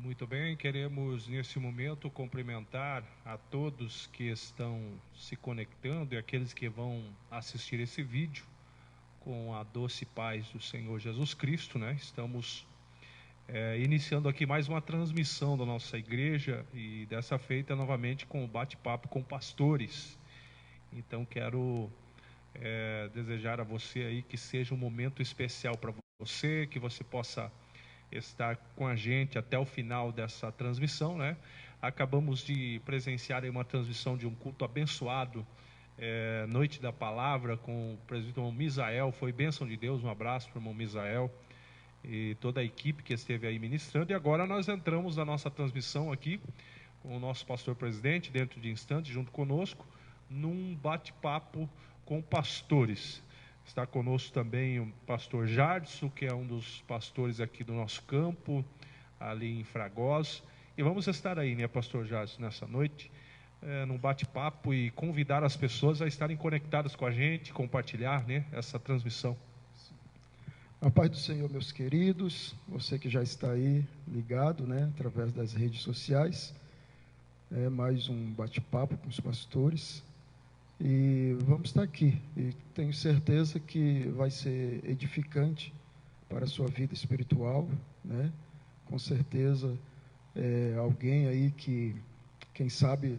Muito bem, queremos nesse momento cumprimentar a todos que estão se conectando e aqueles que vão assistir esse vídeo com a doce paz do Senhor Jesus Cristo, né? Estamos iniciando aqui mais uma transmissão da nossa igreja e dessa feita novamente com o bate-papo com pastores. Então quero desejar a você aí que seja um momento especial para você, que você possa estar com a gente até o final dessa transmissão, né? Acabamos de presenciar aí uma transmissão de um culto abençoado, Noite da Palavra, com o presbítero Misael. Foi bênção de Deus, um abraço para o irmão Misael e toda a equipe que esteve aí ministrando. E agora nós entramos na nossa transmissão aqui com o nosso pastor presidente, dentro de instantes, junto conosco, num bate-papo com pastores. Está conosco também o pastor Jardson, que é um dos pastores aqui do nosso campo, ali em Fragoso. E vamos estar aí, né, pastor Jardson, nessa noite, num bate-papo e convidar as pessoas a estarem conectadas com a gente, compartilhar, né, essa transmissão. A paz do Senhor, meus queridos, você que já está aí ligado, né, através das redes sociais, mais um bate-papo com os pastores. E vamos estar aqui, e tenho certeza que vai ser edificante para a sua vida espiritual, né? Com certeza, alguém aí que, quem sabe,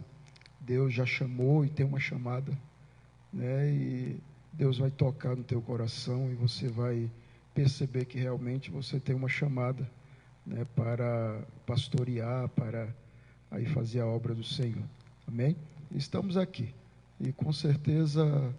Deus já chamou e tem uma chamada, né? E Deus vai tocar no teu coração e você vai perceber que realmente você tem uma chamada, né? Para pastorear, para aí fazer a obra do Senhor. Amém? Estamos aqui. E com certeza,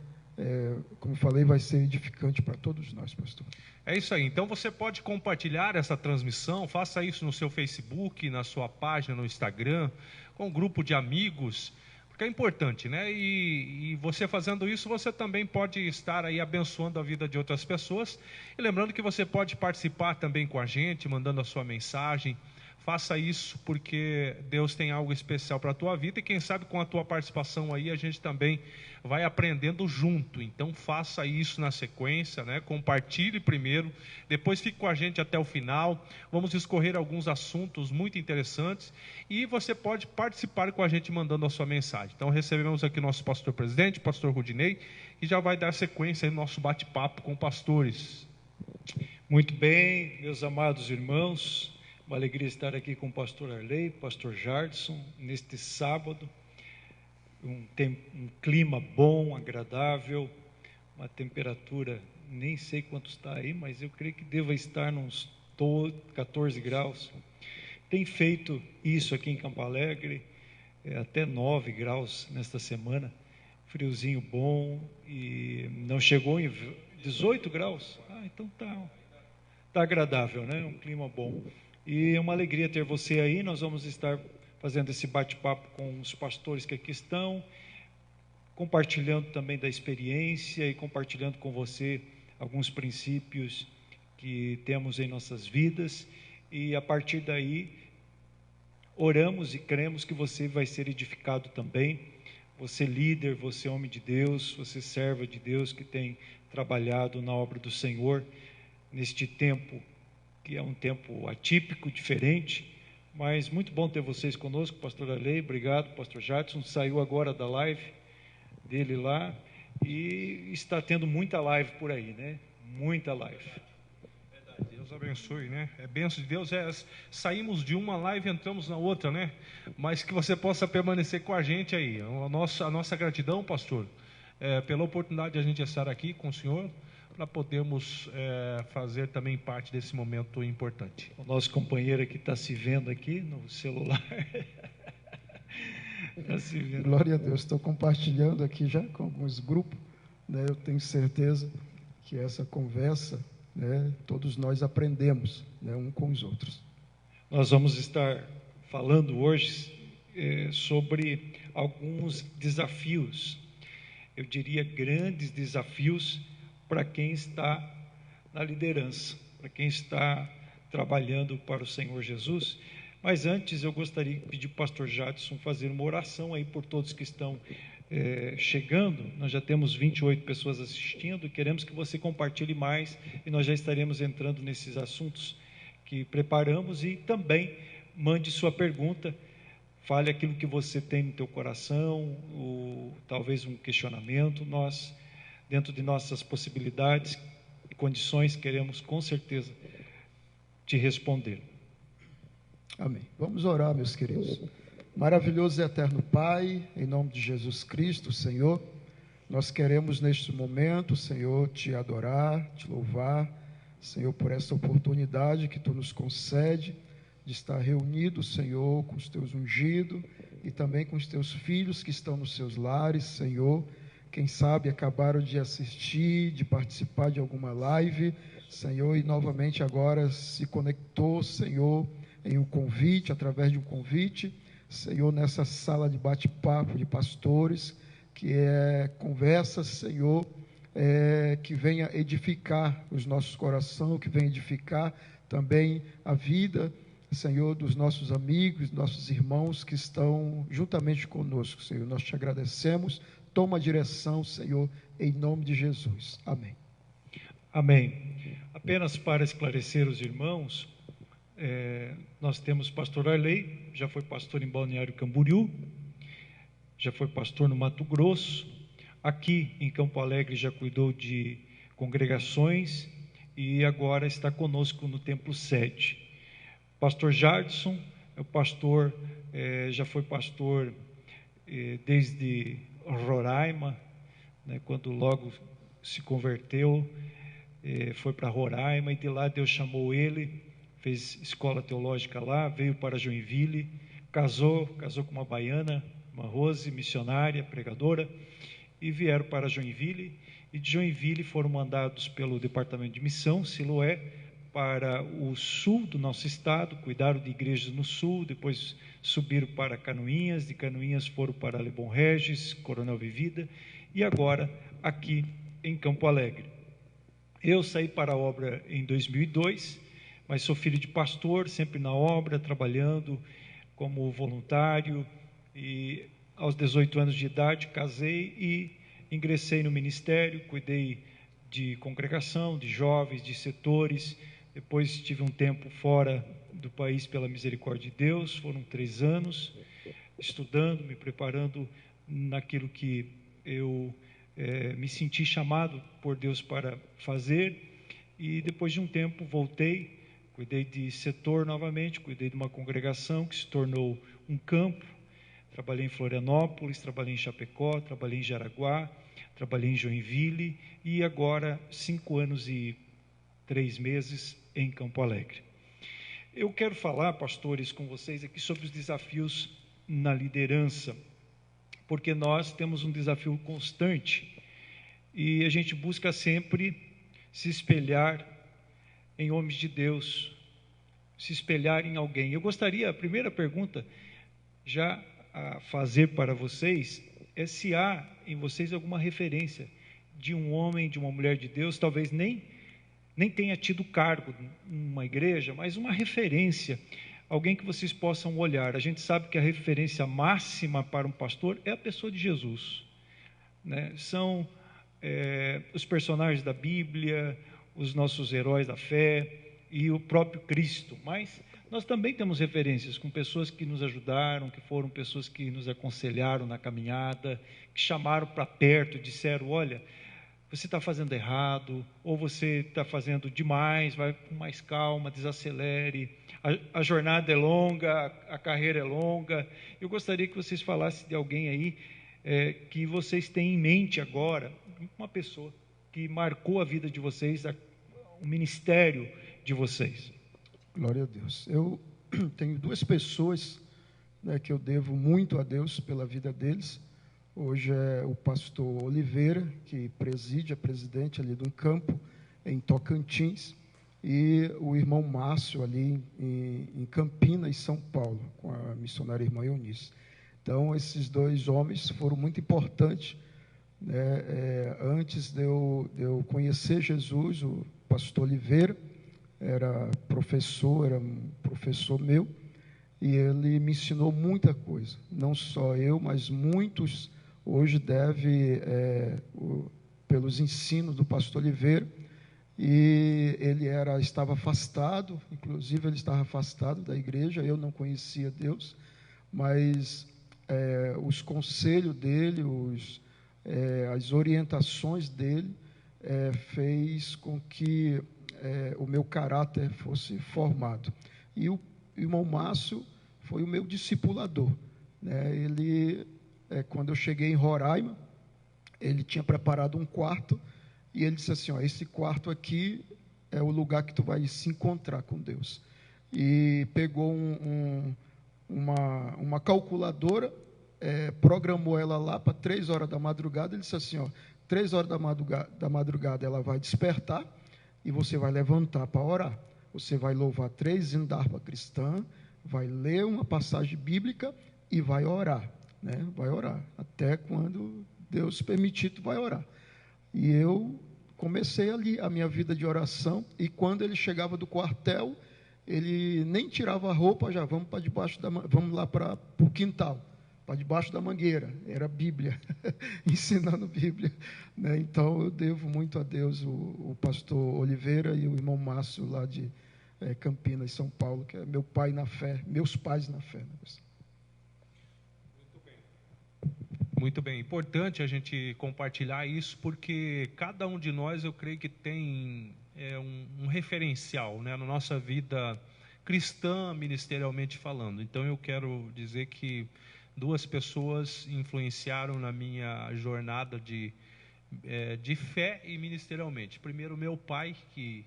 como falei, vai ser edificante para todos nós, pastor. É isso aí. Então você pode compartilhar essa transmissão, faça isso no seu Facebook, na sua página, no Instagram, com um grupo de amigos, porque é importante, né? E você fazendo isso, você também pode estar aí abençoando a vida de outras pessoas. E lembrando que você pode participar também com a gente, mandando a sua mensagem. Faça isso porque Deus tem algo especial para a tua vida e quem sabe com a tua participação aí a gente também vai aprendendo junto. Então faça isso na sequência, né? Compartilhe primeiro, depois fique com a gente até o final. Vamos discorrer alguns assuntos muito interessantes e você pode participar com a gente mandando a sua mensagem. Então recebemos aqui nosso pastor presidente, pastor Rudinei, que já vai dar sequência aí no nosso bate-papo com pastores. Muito bem, meus amados irmãos. Uma alegria estar aqui com o pastor Arley, pastor Jardson, neste sábado. Um clima bom, agradável, uma temperatura, nem sei quanto está aí, mas eu creio que deva estar uns 14 graus. Tem feito isso aqui em Campo Alegre, até 9 graus nesta semana, friozinho bom, e não chegou em 18 graus. Então tá agradável, né? Um clima bom. E é uma alegria ter você aí. Nós vamos estar fazendo esse bate-papo com os pastores que aqui estão, compartilhando também da experiência e compartilhando com você alguns princípios que temos em nossas vidas. E a partir daí, oramos e cremos que você vai ser edificado também. Você líder, você homem de Deus, você serva de Deus que tem trabalhado na obra do Senhor neste tempo que é um tempo atípico, diferente, mas muito bom ter vocês conosco, pastor Arley, obrigado, pastor Jadson, saiu agora da live dele lá, e está tendo muita live por aí, né? Muita live. Deus abençoe, né? É bênção de Deus, saímos de uma live e entramos na outra, né? Mas que você possa permanecer com a gente aí. A nossa gratidão, pastor, pela oportunidade de a gente estar aqui com o senhor, para podermos fazer também parte desse momento importante. O nosso companheiro aqui está se vendo aqui no celular. Tá se vendo. Glória a Deus, estou compartilhando aqui já com alguns grupos, né? Eu tenho certeza que essa conversa, né, todos nós aprendemos, né, um com os outros. Nós vamos estar falando hoje sobre alguns desafios, eu diria grandes desafios, para quem está na liderança, para quem está trabalhando para o Senhor Jesus. Mas antes eu gostaria de pedir para o pastor Jadson fazer uma oração aí por todos que estão chegando. Nós já temos 28 pessoas assistindo e queremos que você compartilhe mais e nós já estaremos entrando nesses assuntos que preparamos e também mande sua pergunta, fale aquilo que você tem no teu coração, talvez um questionamento. Nós, dentro de nossas possibilidades e condições, queremos com certeza te responder. Amém. Vamos orar, meus queridos. Maravilhoso e eterno Pai, em nome de Jesus Cristo, Senhor, nós queremos neste momento, Senhor, te adorar, te louvar, Senhor, por essa oportunidade que Tu nos concede de estar reunidos, Senhor, com os Teus ungidos e também com os Teus filhos que estão nos seus lares, Senhor. Quem sabe acabaram de assistir, de participar de alguma live, Senhor, e novamente agora se conectou, Senhor, em um convite, através de um convite, Senhor, nessa sala de bate-papo de pastores, que é conversa, Senhor, que venha edificar os nossos corações, que venha edificar também a vida, Senhor, dos nossos amigos, nossos irmãos que estão juntamente conosco, Senhor. Nós te agradecemos. Toma a direção, Senhor, em nome de Jesus. Amém. Amém. Apenas para esclarecer os irmãos, nós temos pastor Arley, já foi pastor em Balneário Camboriú, já foi pastor no Mato Grosso, aqui em Campo Alegre já cuidou de congregações e agora está conosco no Templo Sede. Pastor Jardson é o pastor, já foi pastor desde Roraima, né, quando logo se converteu, foi para Roraima e de lá Deus chamou ele, fez escola teológica lá, veio para Joinville, casou com uma baiana, uma Rose, missionária, pregadora, e vieram para Joinville, e de Joinville foram mandados pelo Departamento de Missão, Siloé, para o sul do nosso estado, cuidaram de igrejas no sul, depois subiram para Canoinhas, de Canoinhas foram para Lebon Regis, Coronel Vivida, e agora aqui em Campo Alegre. Eu saí para a obra em 2002, mas sou filho de pastor, sempre na obra, trabalhando como voluntário, e aos 18 anos de idade casei e ingressei no ministério, cuidei de congregação, de jovens, de setores. Depois tive um tempo fora do país pela misericórdia de Deus, foram 3 anos, estudando, me preparando naquilo que eu me senti chamado por Deus para fazer, e depois de um tempo voltei, cuidei de setor novamente, cuidei de uma congregação que se tornou um campo. Trabalhei em Florianópolis, trabalhei em Chapecó, trabalhei em Jaraguá, trabalhei em Joinville e agora 5 anos e 3 meses em Campo Alegre. Eu quero falar, pastores, com vocês aqui sobre os desafios na liderança, porque nós temos um desafio constante e a gente busca sempre se espelhar em homens de Deus, se espelhar em alguém. Eu gostaria, a primeira pergunta já a fazer para vocês é se há em vocês alguma referência de um homem, de uma mulher de Deus, talvez nem tenha tido cargo numa igreja, mas uma referência, alguém que vocês possam olhar. A gente sabe que a referência máxima para um pastor é a pessoa de Jesus, né? São os personagens da Bíblia, os nossos heróis da fé e o próprio Cristo, mas nós também temos referências com pessoas que nos ajudaram, que foram pessoas que nos aconselharam na caminhada, que chamaram para perto, disseram, olha, você está fazendo errado, ou você está fazendo demais, vai com mais calma, desacelere, a jornada é longa, a carreira é longa. Eu gostaria que vocês falassem de alguém aí que vocês têm em mente agora, uma pessoa que marcou a vida de vocês, o ministério de vocês. Glória a Deus. Eu tenho 2 pessoas, né, que eu devo muito a Deus pela vida deles. Hoje é o pastor Oliveira, que preside, é presidente ali do campo, em Tocantins, e o irmão Márcio, ali em Campinas, em São Paulo, com a missionária irmã Eunice. Então, esses 2 homens foram muito importantes, né? Antes de eu conhecer Jesus, o pastor Oliveira era um professor meu, e ele me ensinou muita coisa. Não só eu, mas muitos hoje devem, pelos ensinos do pastor Oliveira, e ele estava afastado, inclusive ele estava afastado da igreja. Eu não conhecia Deus, mas os conselhos dele, as orientações dele, fez com que o meu caráter fosse formado. E o irmão Márcio foi o meu discipulador, né? Ele, quando eu cheguei em Roraima, ele tinha preparado um quarto, e ele disse assim: esse quarto aqui é o lugar que tu vai se encontrar com Deus. E pegou uma calculadora, programou ela lá para 3 horas da madrugada. Ele disse assim: 3 horas da madrugada ela vai despertar, e você vai levantar para orar. Você vai louvar 3 hinos da harpa cristã, vai ler uma passagem bíblica e vai orar, né? Vai orar, até quando Deus permitir, tu vai orar. E eu comecei ali a minha vida de oração, e quando ele chegava do quartel, ele nem tirava a roupa, já vamos lá para o quintal, para debaixo da mangueira, era Bíblia, ensinando Bíblia, né? Então eu devo muito a Deus, o pastor Oliveira e o irmão Márcio lá de Campinas, São Paulo, que é meu pai na fé, meus pais na fé, né? Muito bem, importante a gente compartilhar isso, porque cada um de nós, eu creio que tem um referencial, né, na nossa vida cristã, ministerialmente falando. Então eu quero dizer que 2 pessoas influenciaram na minha jornada de fé e ministerialmente. Primeiro, meu pai, que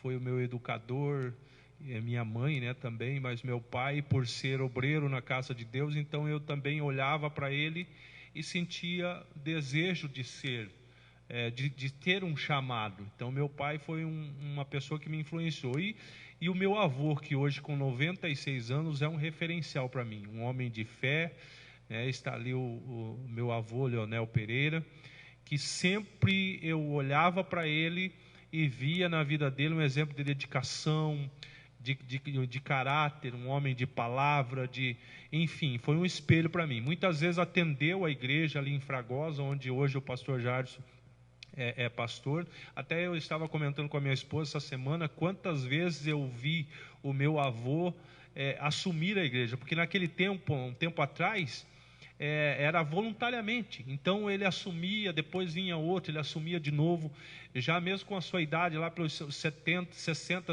foi o meu educador, minha mãe, né, também, mas meu pai, por ser obreiro na casa de Deus, então eu também olhava para ele e sentia desejo de ser, de ter um chamado. Então meu pai foi uma pessoa que me influenciou, e o meu avô, que hoje com 96 anos é um referencial para mim, um homem de fé, né? Está ali o meu avô, Leonel Pereira, que sempre eu olhava para ele e via na vida dele um exemplo de dedicação, de caráter, um homem de palavra, enfim, foi um espelho para mim. Muitas vezes atendeu a igreja ali em Fragosa, onde hoje o pastor Jardson é pastor. Até eu estava comentando com a minha esposa essa semana quantas vezes eu vi o meu avô assumir a igreja, porque naquele tempo, um tempo atrás, era voluntariamente. Então ele assumia, depois vinha outro, ele assumia de novo, já mesmo com a sua idade, lá pelos 60,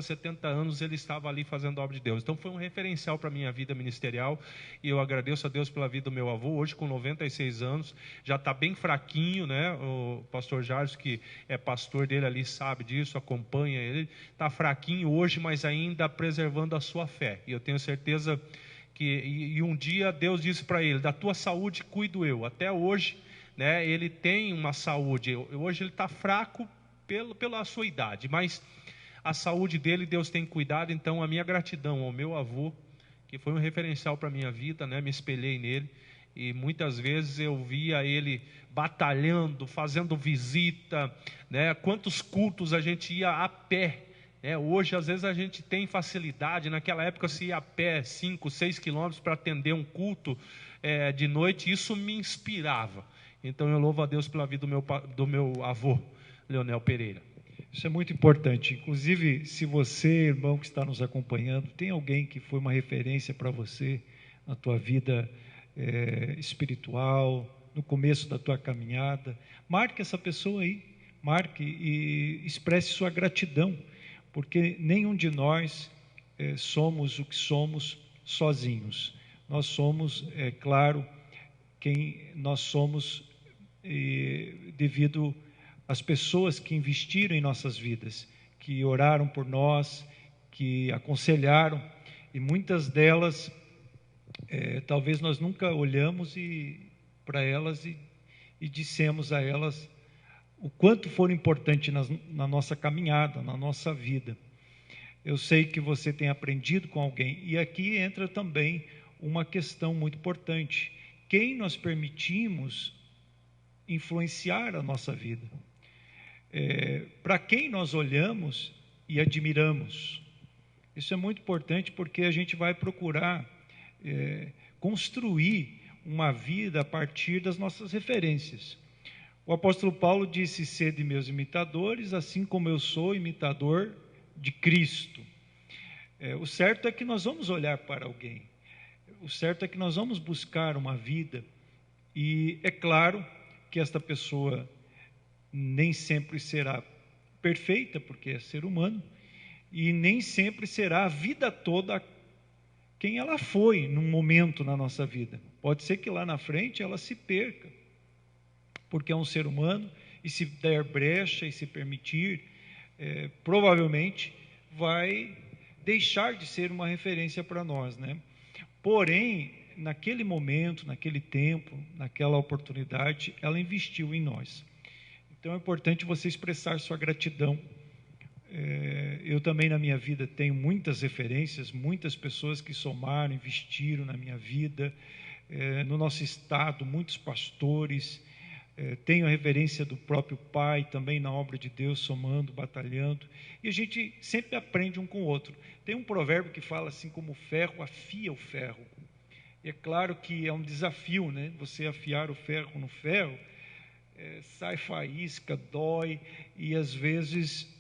70 anos, ele estava ali fazendo a obra de Deus. Então foi um referencial para a minha vida ministerial, e eu agradeço a Deus pela vida do meu avô, hoje com 96 anos, já está bem fraquinho, né? O pastor Jardim, que é pastor dele ali, sabe disso, acompanha ele, está fraquinho hoje, mas ainda preservando a sua fé, e eu tenho certeza e um dia Deus disse para ele: da tua saúde cuido eu. Até hoje, né, ele tem uma saúde, hoje ele está fraco pela sua idade, mas a saúde dele Deus tem cuidado. Então a minha gratidão ao meu avô, que foi um referencial para a minha vida, né, me espelhei nele, e muitas vezes eu via ele batalhando, fazendo visita, né, quantos cultos a gente ia a pé. Hoje, às vezes, a gente tem facilidade. Naquela época, se ia a pé 5, 6 quilômetros para atender um culto de noite. Isso me inspirava. Então, eu louvo a Deus pela vida do meu avô, Leonel Pereira. Isso é muito importante. Inclusive, se você, irmão que está nos acompanhando, tem alguém que foi uma referência para você na tua vida espiritual, no começo da tua caminhada, marque essa pessoa aí. Marque e expresse sua gratidão, porque nenhum de nós somos o que somos sozinhos. Nós somos, claro, quem nós somos devido às pessoas que investiram em nossas vidas, que oraram por nós, que aconselharam, e muitas delas, talvez nós nunca olhamos para elas e dissemos a elas o quanto foram importantes na nossa caminhada, na nossa vida. Eu sei que você tem aprendido com alguém, e aqui entra também uma questão muito importante: quem nós permitimos influenciar a nossa vida? Para quem nós olhamos e admiramos? Isso é muito importante, porque a gente vai procurar construir uma vida a partir das nossas referências. O apóstolo Paulo disse: sede meus imitadores, assim como eu sou imitador de Cristo. O certo é que nós vamos olhar para alguém, o certo é que nós vamos buscar uma vida, e é claro que esta pessoa nem sempre será perfeita, porque é ser humano, e nem sempre será a vida toda quem ela foi num momento na nossa vida. Pode ser que lá na frente ela se perca, porque é um ser humano, e se der brecha e se permitir, provavelmente vai deixar de ser uma referência para nós, né? Porém, naquele momento, naquele tempo, naquela oportunidade, ela investiu em nós. Então é importante você expressar sua gratidão. Eu também na minha vida tenho muitas referências, muitas pessoas que somaram, investiram na minha vida, no nosso estado, muitos pastores. Tenho a referência do próprio pai também na obra de Deus, somando, batalhando, e a gente sempre aprende um com o outro. Tem um provérbio que fala assim: como o ferro afia o ferro. E é claro que é um desafio, né? Você afiar o ferro no ferro, sai faísca, dói, e às vezes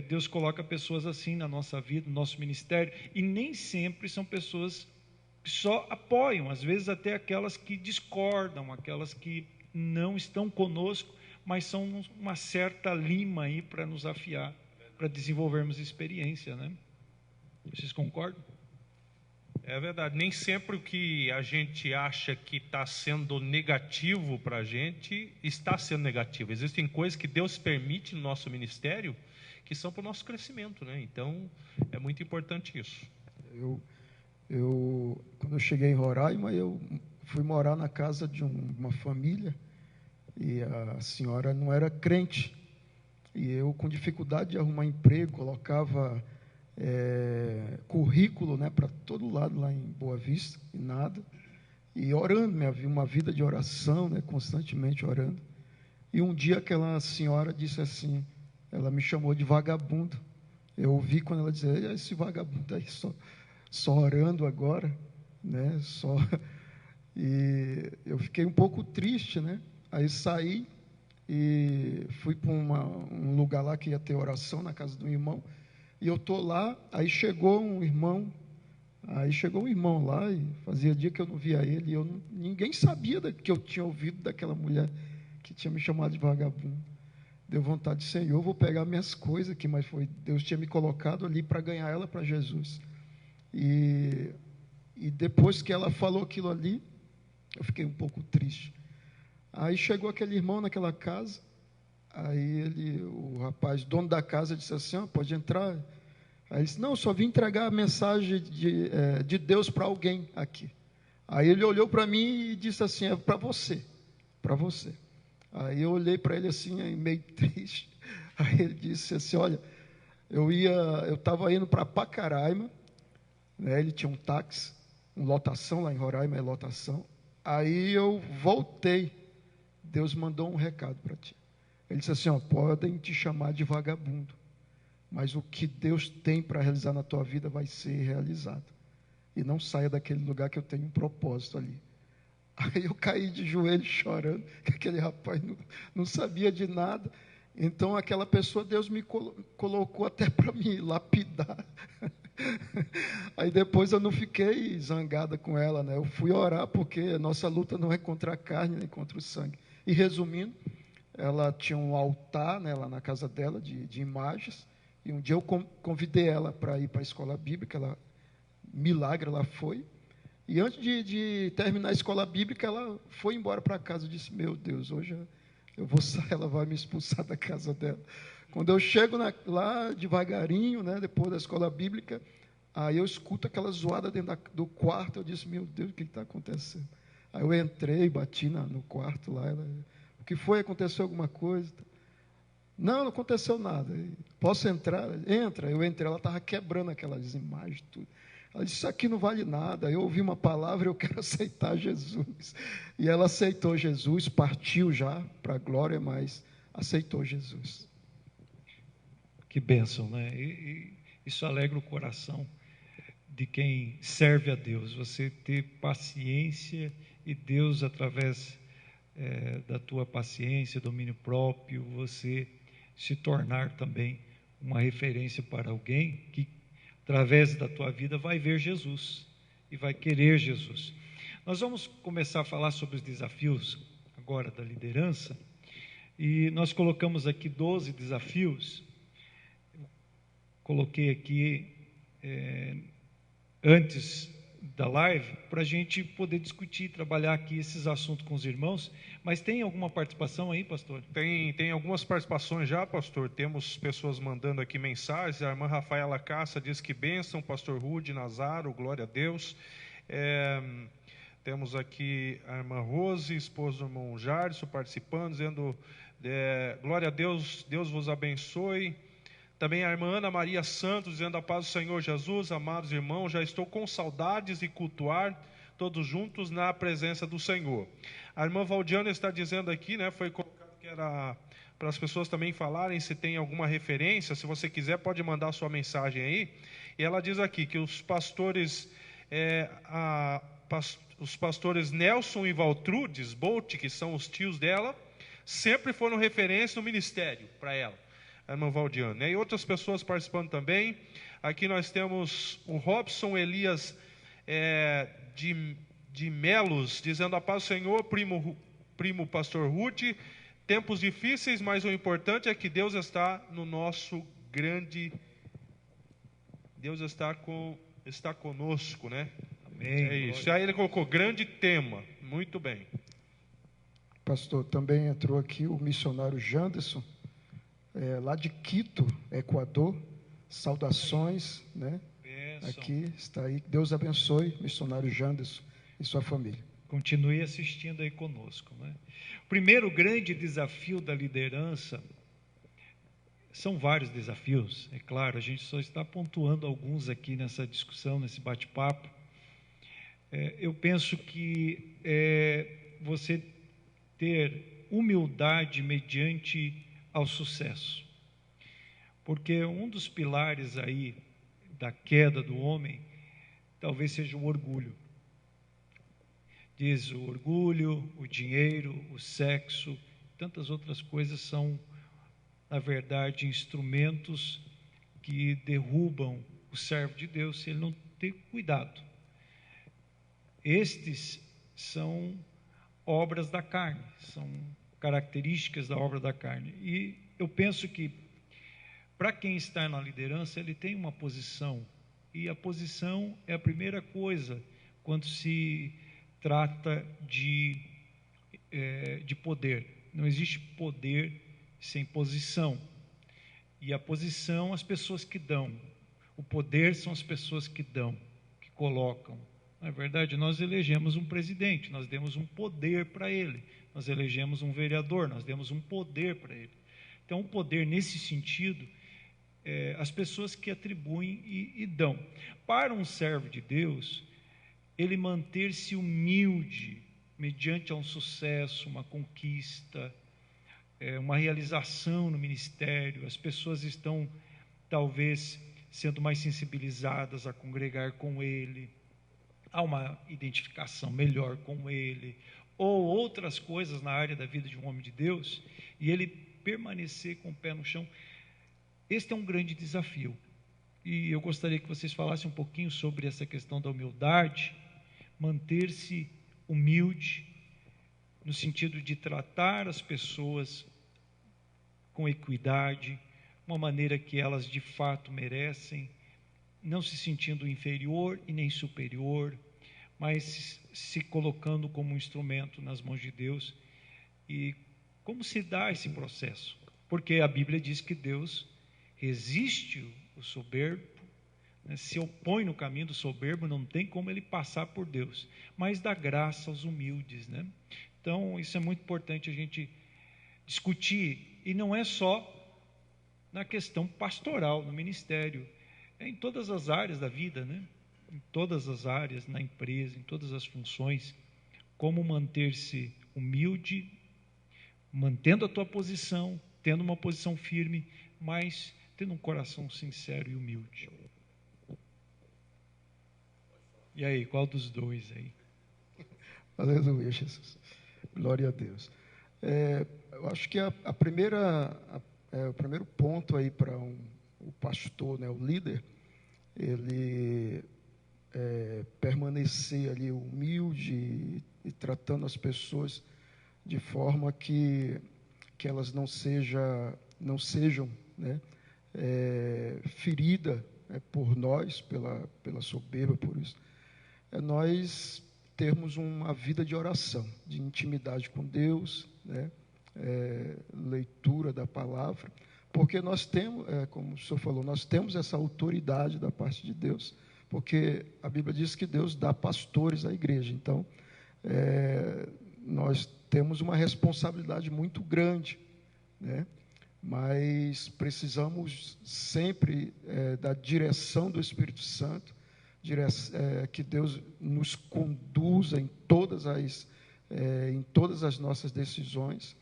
Deus coloca pessoas assim na nossa vida, no nosso ministério, e nem sempre são pessoas que só apoiam, às vezes até aquelas que discordam, aquelas que não estão conosco, mas são uma certa lima aí para nos afiar, para desenvolvermos experiência, né? Vocês concordam? É verdade, nem sempre o que a gente acha que está sendo negativo para a gente está sendo negativo. Existem coisas que Deus permite no nosso ministério que são para o nosso crescimento, né? Então é muito importante isso. Quando eu cheguei em Roraima, eu fui morar na casa de uma família, e a senhora não era crente, e eu, com dificuldade de arrumar emprego, colocava currículo, né, para todo lado lá em Boa Vista, e nada, e orando, uma vida de oração, né, constantemente orando. E um dia aquela senhora disse assim, ela me chamou de vagabundo. Eu ouvi quando ela dizia: esse vagabundo aí só orando agora, né, E eu fiquei um pouco triste, né? Aí saí e fui para um lugar lá que ia ter oração, na casa do irmão, e eu estou lá, aí chegou um irmão lá, e fazia dia que eu não via ele, e ninguém sabia que eu tinha ouvido daquela mulher que tinha me chamado de vagabundo. Deu vontade: Senhor, vou pegar minhas coisas aqui, mas Deus tinha me colocado ali para ganhar ela para Jesus. E depois que ela falou aquilo ali, eu fiquei um pouco triste. Aí chegou aquele irmão naquela casa, aí o rapaz, dono da casa, disse assim: pode entrar. Aí ele disse: não, só vim entregar a mensagem de Deus para alguém aqui. Aí ele olhou para mim e disse assim: é para você, para você. Aí eu olhei para ele assim, meio triste. Aí ele disse assim: olha, eu estava indo para Pacaraima, né, ele tinha um táxi, lotação lá em Roraima, é lotação. Aí eu voltei, Deus mandou um recado para ti. Ele disse assim: podem te chamar de vagabundo, mas o que Deus tem para realizar na tua vida vai ser realizado. E não saia daquele lugar, que eu tenho um propósito ali. Aí eu caí de joelho chorando, que aquele rapaz não sabia de nada. Então aquela pessoa, Deus me colocou até para me lapidar. Aí depois eu não fiquei zangada com ela, né? Eu fui orar, porque a nossa luta não é contra a carne nem contra o sangue. E resumindo, ela tinha um altar, né, lá na casa dela de imagens, e um dia eu convidei ela para ir para a escola bíblica. Milagre, ela foi. E antes de terminar a escola bíblica, ela foi embora para casa. Eu disse: meu Deus, hoje eu vou sair, ela vai me expulsar da casa dela. Quando eu chego lá devagarinho, né, depois da escola bíblica, aí eu escuto aquela zoada dentro do quarto. Eu disse: meu Deus, o que está acontecendo? Aí eu entrei, bati no quarto lá. O que foi? Aconteceu alguma coisa? Não aconteceu nada. Posso entrar? Entra. Eu entrei, ela estava quebrando aquelas imagens, tudo. Ela disse: isso aqui não vale nada, eu ouvi uma palavra, eu quero aceitar Jesus. E ela aceitou Jesus, partiu já para a glória, mas aceitou Jesus. Que bênção, né? E isso alegra o coração de quem serve a Deus, você ter paciência, e Deus, através da tua paciência, domínio próprio, você se tornar também uma referência para alguém que, através da tua vida, vai ver Jesus e vai querer Jesus. Nós vamos começar a falar sobre os desafios agora da liderança, e nós colocamos aqui 12 desafios. Coloquei aqui antes da live, para a gente poder discutir, trabalhar aqui esses assuntos com os irmãos. Mas tem alguma participação aí, pastor? Tem algumas participações já, pastor. Temos pessoas mandando aqui mensagens. A irmã Rafaela Cassa diz que bênção, pastor Rude Nazaro, glória a Deus. Temos aqui a irmã Rose, esposa do irmão Jardim, participando, dizendo, glória a Deus, Deus vos abençoe. Também a irmã Ana Maria Santos, dizendo a paz do Senhor Jesus, amados irmãos, já estou com saudades de cultuar todos juntos na presença do Senhor. A irmã Valdiana está dizendo aqui, foi colocado que era para as pessoas também falarem se tem alguma referência. Se você quiser, pode mandar sua mensagem aí. E ela diz aqui que os pastores Nelson e Valtrudes Bolt, que são os tios dela, sempre foram referência no ministério para ela, a irmã Valdiana. E outras pessoas participando também. Aqui nós temos o Robson Elias de Melos, dizendo a paz do Senhor, primo pastor Ruth. Tempos difíceis, mas o importante é que Deus está no nosso grande... Deus está conosco, né? Amém. É isso. Aí ele colocou grande tema. Muito bem. Pastor, também entrou aqui o missionário Janderson, lá de Quito, Equador. Saudações, né? Bênção. Aqui está aí. Deus abençoe, missionário Janderson e sua família. Continue assistindo aí conosco, né? O primeiro grande desafio da liderança, são vários desafios, é claro, a gente só está pontuando alguns aqui nessa discussão, nesse bate-papo. Eu penso que você ter humildade mediante ao sucesso, porque um dos pilares aí da queda do homem talvez seja o orgulho. Diz o orgulho, o dinheiro, o sexo, tantas outras coisas são, na verdade, instrumentos que derrubam o servo de Deus se ele não ter cuidado. Estes são obras da carne, são características da obra da carne. E eu penso que, para quem está na liderança, ele tem uma posição, e a posição é a primeira coisa quando se trata de poder. Não existe poder sem posição, e a posição, as pessoas que dão, o poder são as pessoas que dão, que colocam. Na verdade, nós elegemos um presidente, nós demos um poder para ele, nós elegemos um vereador, nós demos um poder para ele. Então, o poder nesse sentido, as pessoas que atribuem e dão. Para um servo de Deus, ele manter-se humilde, mediante a um sucesso, uma conquista, uma realização no ministério, as pessoas estão, talvez, sendo mais sensibilizadas a congregar com ele, há uma identificação melhor com ele, ou outras coisas na área da vida de um homem de Deus, e ele permanecer com o pé no chão. Este é um grande desafio, e eu gostaria que vocês falassem um pouquinho sobre essa questão da humildade, manter-se humilde, no sentido de tratar as pessoas com equidade, uma maneira que elas de fato merecem, não se sentindo inferior e nem superior, mas se colocando como um instrumento nas mãos de Deus. E como se dá esse processo? Porque a Bíblia diz que Deus resiste o soberbo, né? Se opõe no caminho do soberbo, não tem como ele passar por Deus, mas dá graça aos humildes, né? Então, isso é muito importante a gente discutir, e não é só na questão pastoral, no ministério, é em todas as áreas da vida, né? Em todas as áreas, na empresa, em todas as funções, como manter-se humilde, mantendo a tua posição, tendo uma posição firme, mas tendo um coração sincero e humilde. E aí, qual dos dois aí? Aleluia, Jesus. Glória a Deus. Eu acho que o primeiro ponto aí para o pastor, né, o líder, ele permanecer ali humilde e tratando as pessoas de forma que elas não sejam, né, feridas por nós, pela soberba, por isso. Nós termos uma vida de oração, de intimidade com Deus, né, leitura da palavra, porque nós temos, como o senhor falou, nós temos essa autoridade da parte de Deus, porque a Bíblia diz que Deus dá pastores à igreja. Então, nós temos uma responsabilidade muito grande, né? Mas precisamos sempre da direção do Espírito Santo, que Deus nos conduza em todas as nossas decisões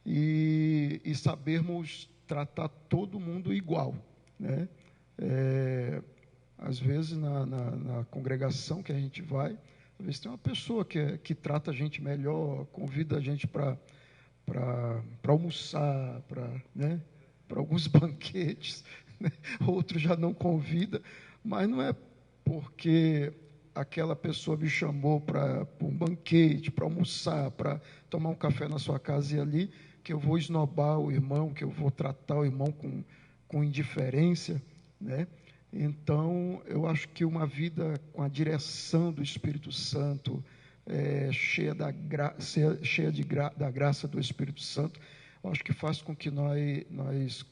e sabermos tratar todo mundo igual, né? Às vezes na congregação que a gente vai, às vezes tem uma pessoa que trata a gente melhor, convida a gente para almoçar, né, para alguns banquetes, né? Outros já não convida, mas não é porque aquela pessoa me chamou para um banquete, para almoçar, para tomar um café na sua casa e ali, que eu vou esnobar o irmão, que eu vou tratar o irmão com indiferença, né? Então, eu acho que uma vida com a direção do Espírito Santo, cheia da graça do Espírito Santo, eu acho que faz com que nós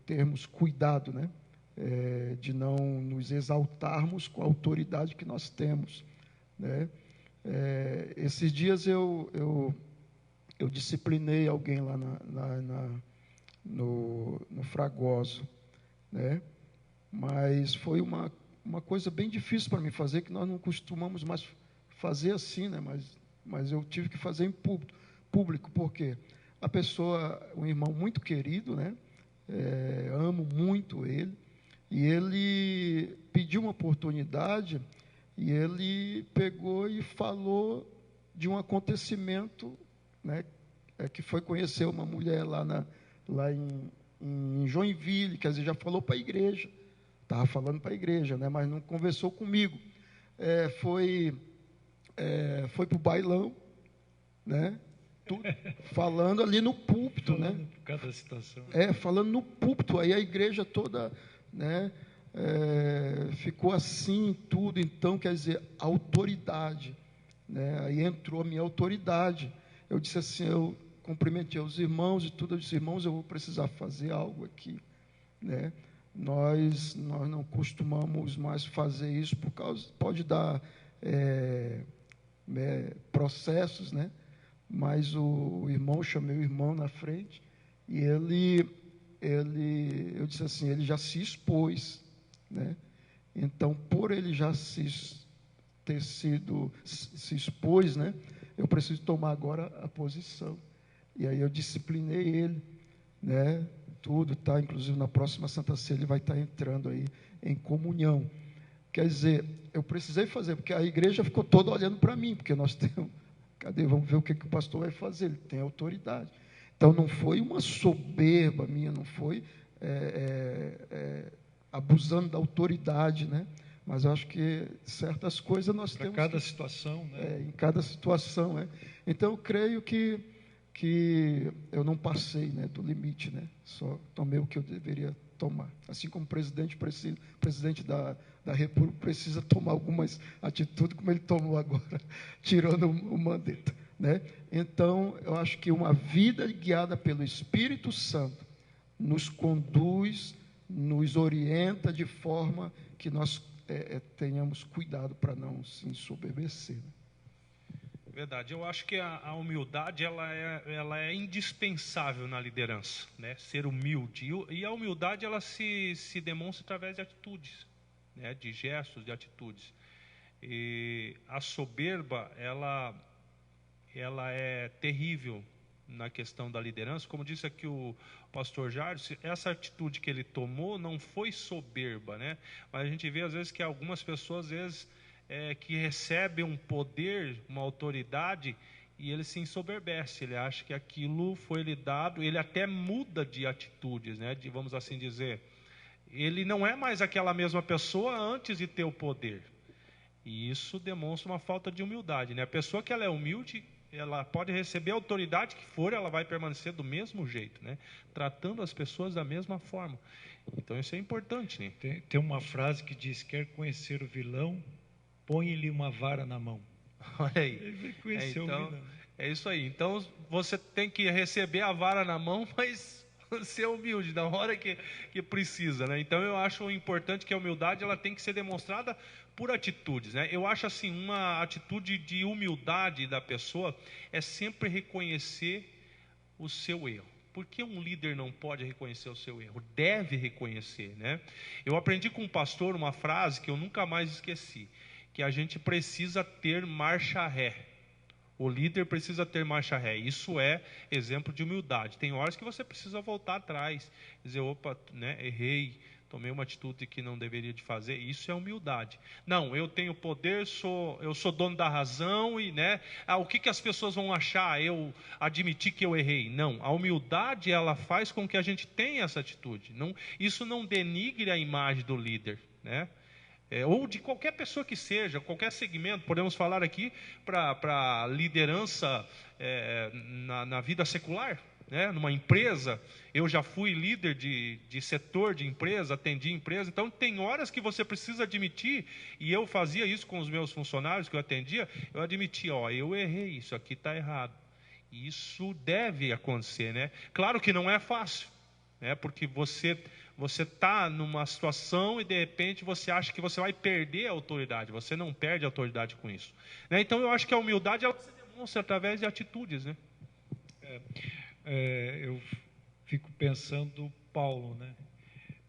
termos cuidado, né? De não nos exaltarmos com a autoridade que nós temos, né? Esses dias eu disciplinei alguém lá no Fragoso, né? Mas foi uma coisa bem difícil para mim fazer, que nós não costumamos mais fazer assim, né? Mas eu tive que fazer em público, porque a pessoa, um irmão muito querido, né? Amo muito ele, e ele pediu uma oportunidade, e ele pegou e falou de um acontecimento, né? Que foi conhecer uma mulher lá em Joinville, quer dizer, já falou para a igreja, estava falando para a igreja, né? Mas não conversou comigo. Foi para o bailão, né? Falando ali no púlpito, falando, né? Por cada situação. Falando no púlpito, aí a igreja toda, né? Ficou assim, tudo. Então, quer dizer, autoridade, né? Aí entrou a minha autoridade. Eu disse assim, eu cumprimentei os irmãos e tudo. Eu disse, irmãos, eu vou precisar fazer algo aqui, né? Nós não costumamos mais fazer isso por causa, pode dar processos, né? Mas o irmão, chamei o irmão na frente e eu disse assim, ele já se expôs, né? Então, por ele já se expôs, né? Eu preciso tomar agora a posição. E aí eu disciplinei ele, né? Tudo, tá? Inclusive na próxima Santa Ceia ele vai estar entrando aí em comunhão. Quer dizer, eu precisei fazer, porque a igreja ficou toda olhando para mim, porque nós temos, vamos ver o que o pastor vai fazer, ele tem autoridade. Então não foi uma soberba minha, não foi abusando da autoridade, né? Mas eu acho que certas coisas nós temos. Para cada situação, né? Em cada situação, né? Então eu creio que eu não passei, né, do limite, né? Só tomei o que eu deveria tomar. Assim como o presidente da República precisa tomar algumas atitudes, como ele tomou agora, tirando o Mandetta, né? Então, eu acho que uma vida guiada pelo Espírito Santo nos conduz, nos orienta de forma que nós tenhamos cuidado para não se ensoberbecer, né? Verdade. Eu acho que a humildade ela é indispensável na liderança, né? Ser humilde. E a humildade ela se demonstra através de atitudes, né? De gestos, de atitudes. E a soberba ela é terrível na questão da liderança. Como disse aqui o pastor Jardim, essa atitude que ele tomou não foi soberba, né? Mas a gente vê às vezes que algumas pessoas às vezes que recebe um poder, uma autoridade, e ele se ensoberbece, ele acha que aquilo foi lhe dado, ele até muda de atitudes, né? Vamos assim dizer. Ele não é mais aquela mesma pessoa antes de ter o poder. E isso demonstra uma falta de humildade, né? A pessoa que ela é humilde, ela pode receber a autoridade que for, ela vai permanecer do mesmo jeito, né? Tratando as pessoas da mesma forma. Então isso é importante, né? Tem uma frase que diz: quer conhecer o vilão, põe-lhe uma vara na mão. Olha aí. Ele vai conhecer o vilão. É isso aí. Então você tem que receber a vara na mão, mas ser humilde na hora que precisa, né? Então eu acho importante que a humildade ela tem que ser demonstrada por atitudes, né? Eu acho assim, uma atitude de humildade da pessoa é sempre reconhecer o seu erro. Por que um líder não pode reconhecer o seu erro? Deve reconhecer, né? Eu aprendi com um pastor uma frase que eu nunca mais esqueci, que a gente precisa ter marcha ré. O líder precisa ter marcha ré. Isso é exemplo de humildade. Tem horas que você precisa voltar atrás, dizer, opa, né, errei, tomei uma atitude que não deveria de fazer. Isso é humildade. Não, eu tenho poder, eu sou dono da razão e, né, o que as pessoas vão achar? Eu admitir que eu errei. Não, a humildade ela faz com que a gente tenha essa atitude. Não, isso não denigre a imagem do líder, né? Ou de qualquer pessoa que seja, qualquer segmento. Podemos falar aqui para liderança na vida secular, né? Numa empresa. Eu já fui líder de setor de empresa, atendi empresa. Então tem horas que você precisa admitir, e eu fazia isso com os meus funcionários que eu atendia, eu admitia, eu errei, isso aqui está errado. E isso deve acontecer, né? Claro que não é fácil, né? Porque você está numa situação e de repente você acha que você vai perder a autoridade. Você não perde a autoridade com isso, né? Então eu acho que a humildade ela se demonstra através de atitudes, né? Eu fico pensando Paulo, né?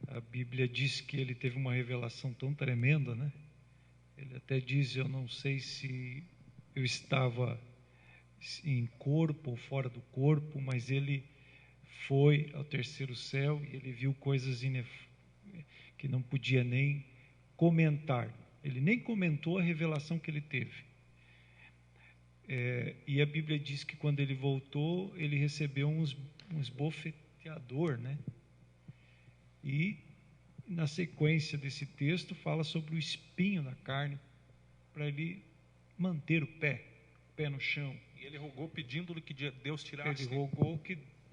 A Bíblia diz que ele teve uma revelação tão tremenda, né? Ele até diz: eu não sei se eu estava em corpo ou fora do corpo, mas ele foi ao terceiro céu e ele viu coisas que não podia nem comentar. Ele nem comentou a revelação que ele teve. E a Bíblia diz que quando ele voltou, ele recebeu um esbofeteador, né? E na sequência desse texto fala sobre o espinho na carne, para ele manter o pé no chão. E ele rogou pedindo que Deus tirasse. Ele rogou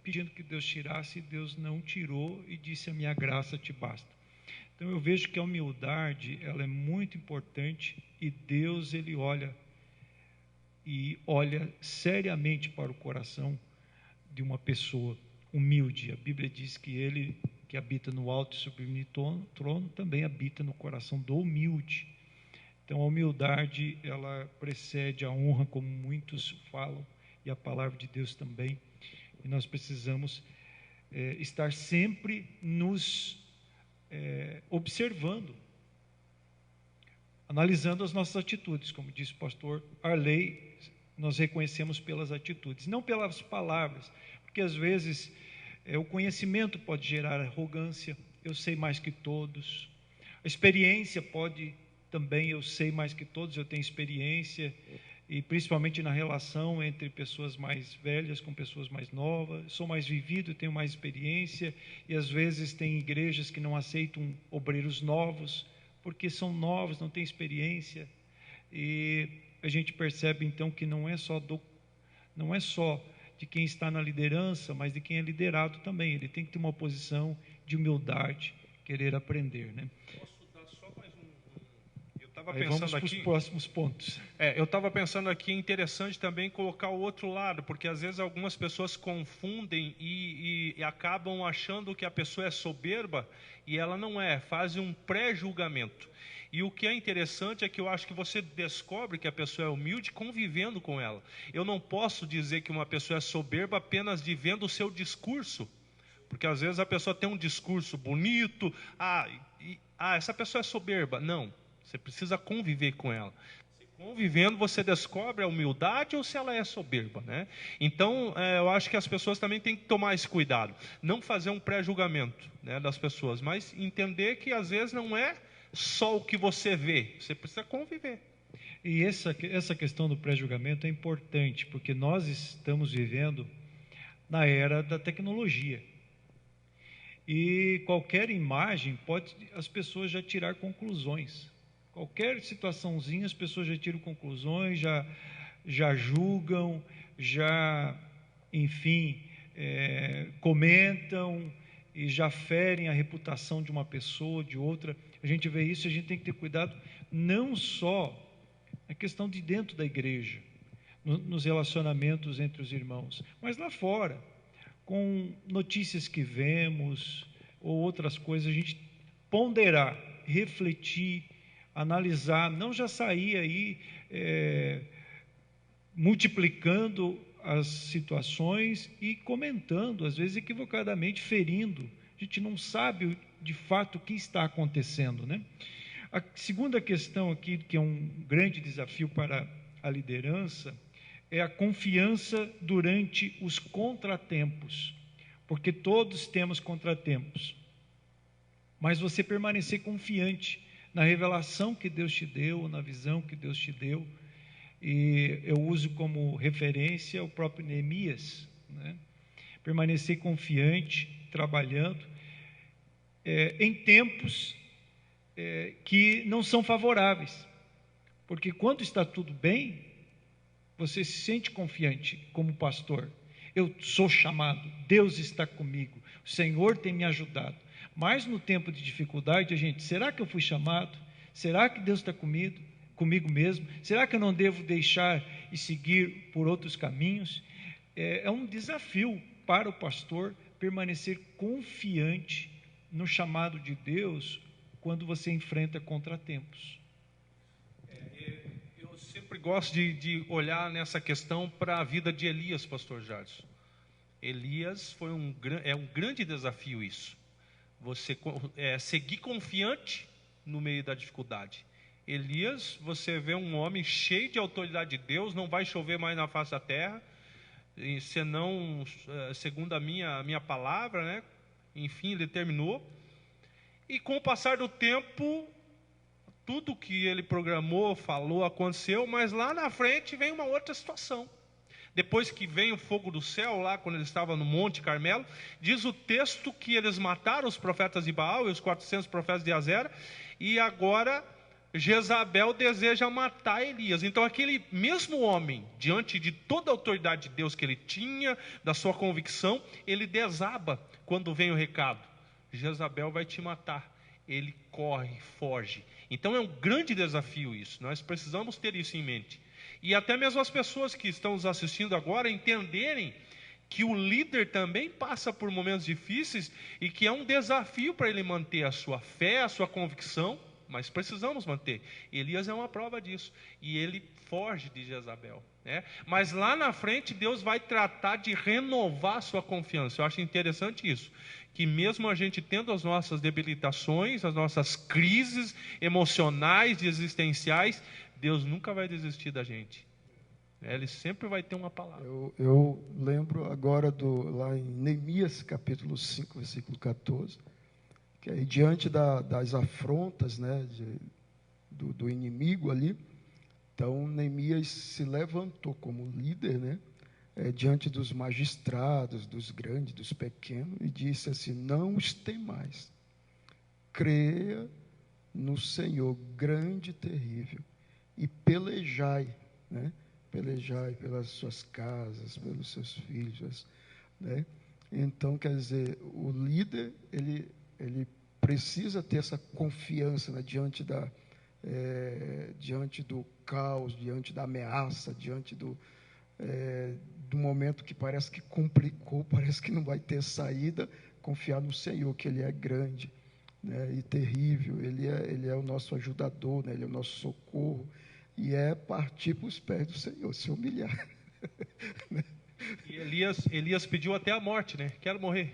pedindo que Deus tirasse, e Deus não tirou, e disse: a minha graça te basta. Então eu vejo que a humildade ela é muito importante, e Deus ele olha seriamente para o coração de uma pessoa humilde. A Bíblia diz que ele que habita no alto e sublime trono também habita no coração do humilde. Então a humildade ela precede a honra, como muitos falam, e a palavra de Deus também. E nós precisamos estar sempre nos observando, analisando as nossas atitudes. Como disse o pastor Arley, nós reconhecemos pelas atitudes, não pelas palavras, porque às vezes o conhecimento pode gerar arrogância, eu sei mais que todos. A experiência pode também, eu sei mais que todos, eu tenho experiência, e principalmente na relação entre pessoas mais velhas com pessoas mais novas. Sou mais vivido, tenho mais experiência, e às vezes tem igrejas que não aceitam obreiros novos, porque são novos, não têm experiência. E a gente percebe então que não é só de quem está na liderança, mas de quem é liderado também. Ele tem que ter uma posição de humildade, querer aprender, né? Vamos para os próximos pontos. Eu estava pensando aqui, é interessante também colocar o outro lado, porque às vezes algumas pessoas confundem e acabam achando que a pessoa é soberba, e ela não é, fazem um pré-julgamento. E o que é interessante é que eu acho que você descobre que a pessoa é humilde convivendo com ela. Eu não posso dizer que uma pessoa é soberba apenas de vendo o seu discurso, porque às vezes a pessoa tem um discurso bonito, essa pessoa é soberba. Não. Você precisa conviver com ela. Convivendo, você descobre a humildade ou se ela é soberba, né? Então, eu acho que as pessoas também têm que tomar esse cuidado. Não fazer um pré-julgamento, né, das pessoas, mas entender que às vezes não é só o que você vê. Você precisa conviver. E essa questão do pré-julgamento é importante, porque nós estamos vivendo na era da tecnologia. E qualquer imagem pode as pessoas já tirar conclusões. Qualquer situaçãozinha, as pessoas já tiram conclusões, já julgam, enfim, comentam e já ferem a reputação de uma pessoa, de outra. A gente vê isso, a gente tem que ter cuidado, não só a questão de dentro da igreja, nos relacionamentos entre os irmãos, mas lá fora, com notícias que vemos, ou outras coisas, a gente ponderar, refletir, analisar, não já sair aí multiplicando as situações e comentando, às vezes equivocadamente, ferindo. A gente não sabe de fato o que está acontecendo, né? A segunda questão aqui, que é um grande desafio para a liderança, é a confiança durante os contratempos, porque todos temos contratempos, mas você permanecer confiante na revelação que Deus te deu, na visão que Deus te deu. E eu uso como referência o próprio Neemias, né? Permanecer confiante, trabalhando, em tempos que não são favoráveis, porque quando está tudo bem, você se sente confiante como pastor. Eu sou chamado, Deus está comigo, o Senhor tem me ajudado. Mas no tempo de dificuldade, será que eu fui chamado? Será que Deus está comigo mesmo? Será que eu não devo deixar e seguir por outros caminhos? É um desafio para o pastor permanecer confiante no chamado de Deus quando você enfrenta contratempos. Eu sempre gosto de olhar nessa questão para a vida de Elias, pastor Jardson. Elias foi um grande desafio isso. Você seguir confiante no meio da dificuldade. Elias, você vê um homem cheio de autoridade de Deus, não vai chover mais na face da terra, senão, segundo a minha palavra, né? Enfim, ele terminou. E com o passar do tempo, tudo que ele programou, falou, aconteceu, mas lá na frente vem uma outra situação. Depois que vem o fogo do céu, lá quando ele estava no Monte Carmelo, diz o texto que eles mataram os profetas de Baal e os 400 profetas de Azera, e agora Jezabel deseja matar Elias. Então aquele mesmo homem, diante de toda a autoridade de Deus que ele tinha, da sua convicção, ele desaba quando vem o recado: Jezabel vai te matar. Ele corre, foge. Então é um grande desafio isso, nós precisamos ter isso em mente. E até mesmo as pessoas que estão nos assistindo agora entenderem que o líder também passa por momentos difíceis e que é um desafio para ele manter a sua fé, a sua convicção, mas precisamos manter. Elias é uma prova disso, e ele foge de Jezabel, né? Mas lá na frente Deus vai tratar de renovar a sua confiança. Eu acho interessante isso, que mesmo a gente tendo as nossas debilitações, as nossas crises emocionais e existenciais, Deus nunca vai desistir da gente. Ele sempre vai ter uma palavra. Eu lembro agora lá em Neemias, capítulo 5, versículo 14, que aí diante das afrontas, né, do inimigo ali, então Neemias se levantou como líder, né, diante dos magistrados, dos grandes, dos pequenos, e disse assim: não os temais, creia no Senhor grande e terrível, e pelejai, né? Pelejai pelas suas casas, pelos seus filhos, né? Então, quer dizer, o líder, ele precisa ter essa confiança, né? diante do caos, diante da ameaça, diante do momento que parece que complicou, parece que não vai ter saída, confiar no Senhor, que Ele é grande, né, e terrível, Ele é o nosso ajudador, né, Ele é o nosso socorro, e partir para os pés do Senhor, se humilhar. E Elias pediu até a morte, né? Quero morrer.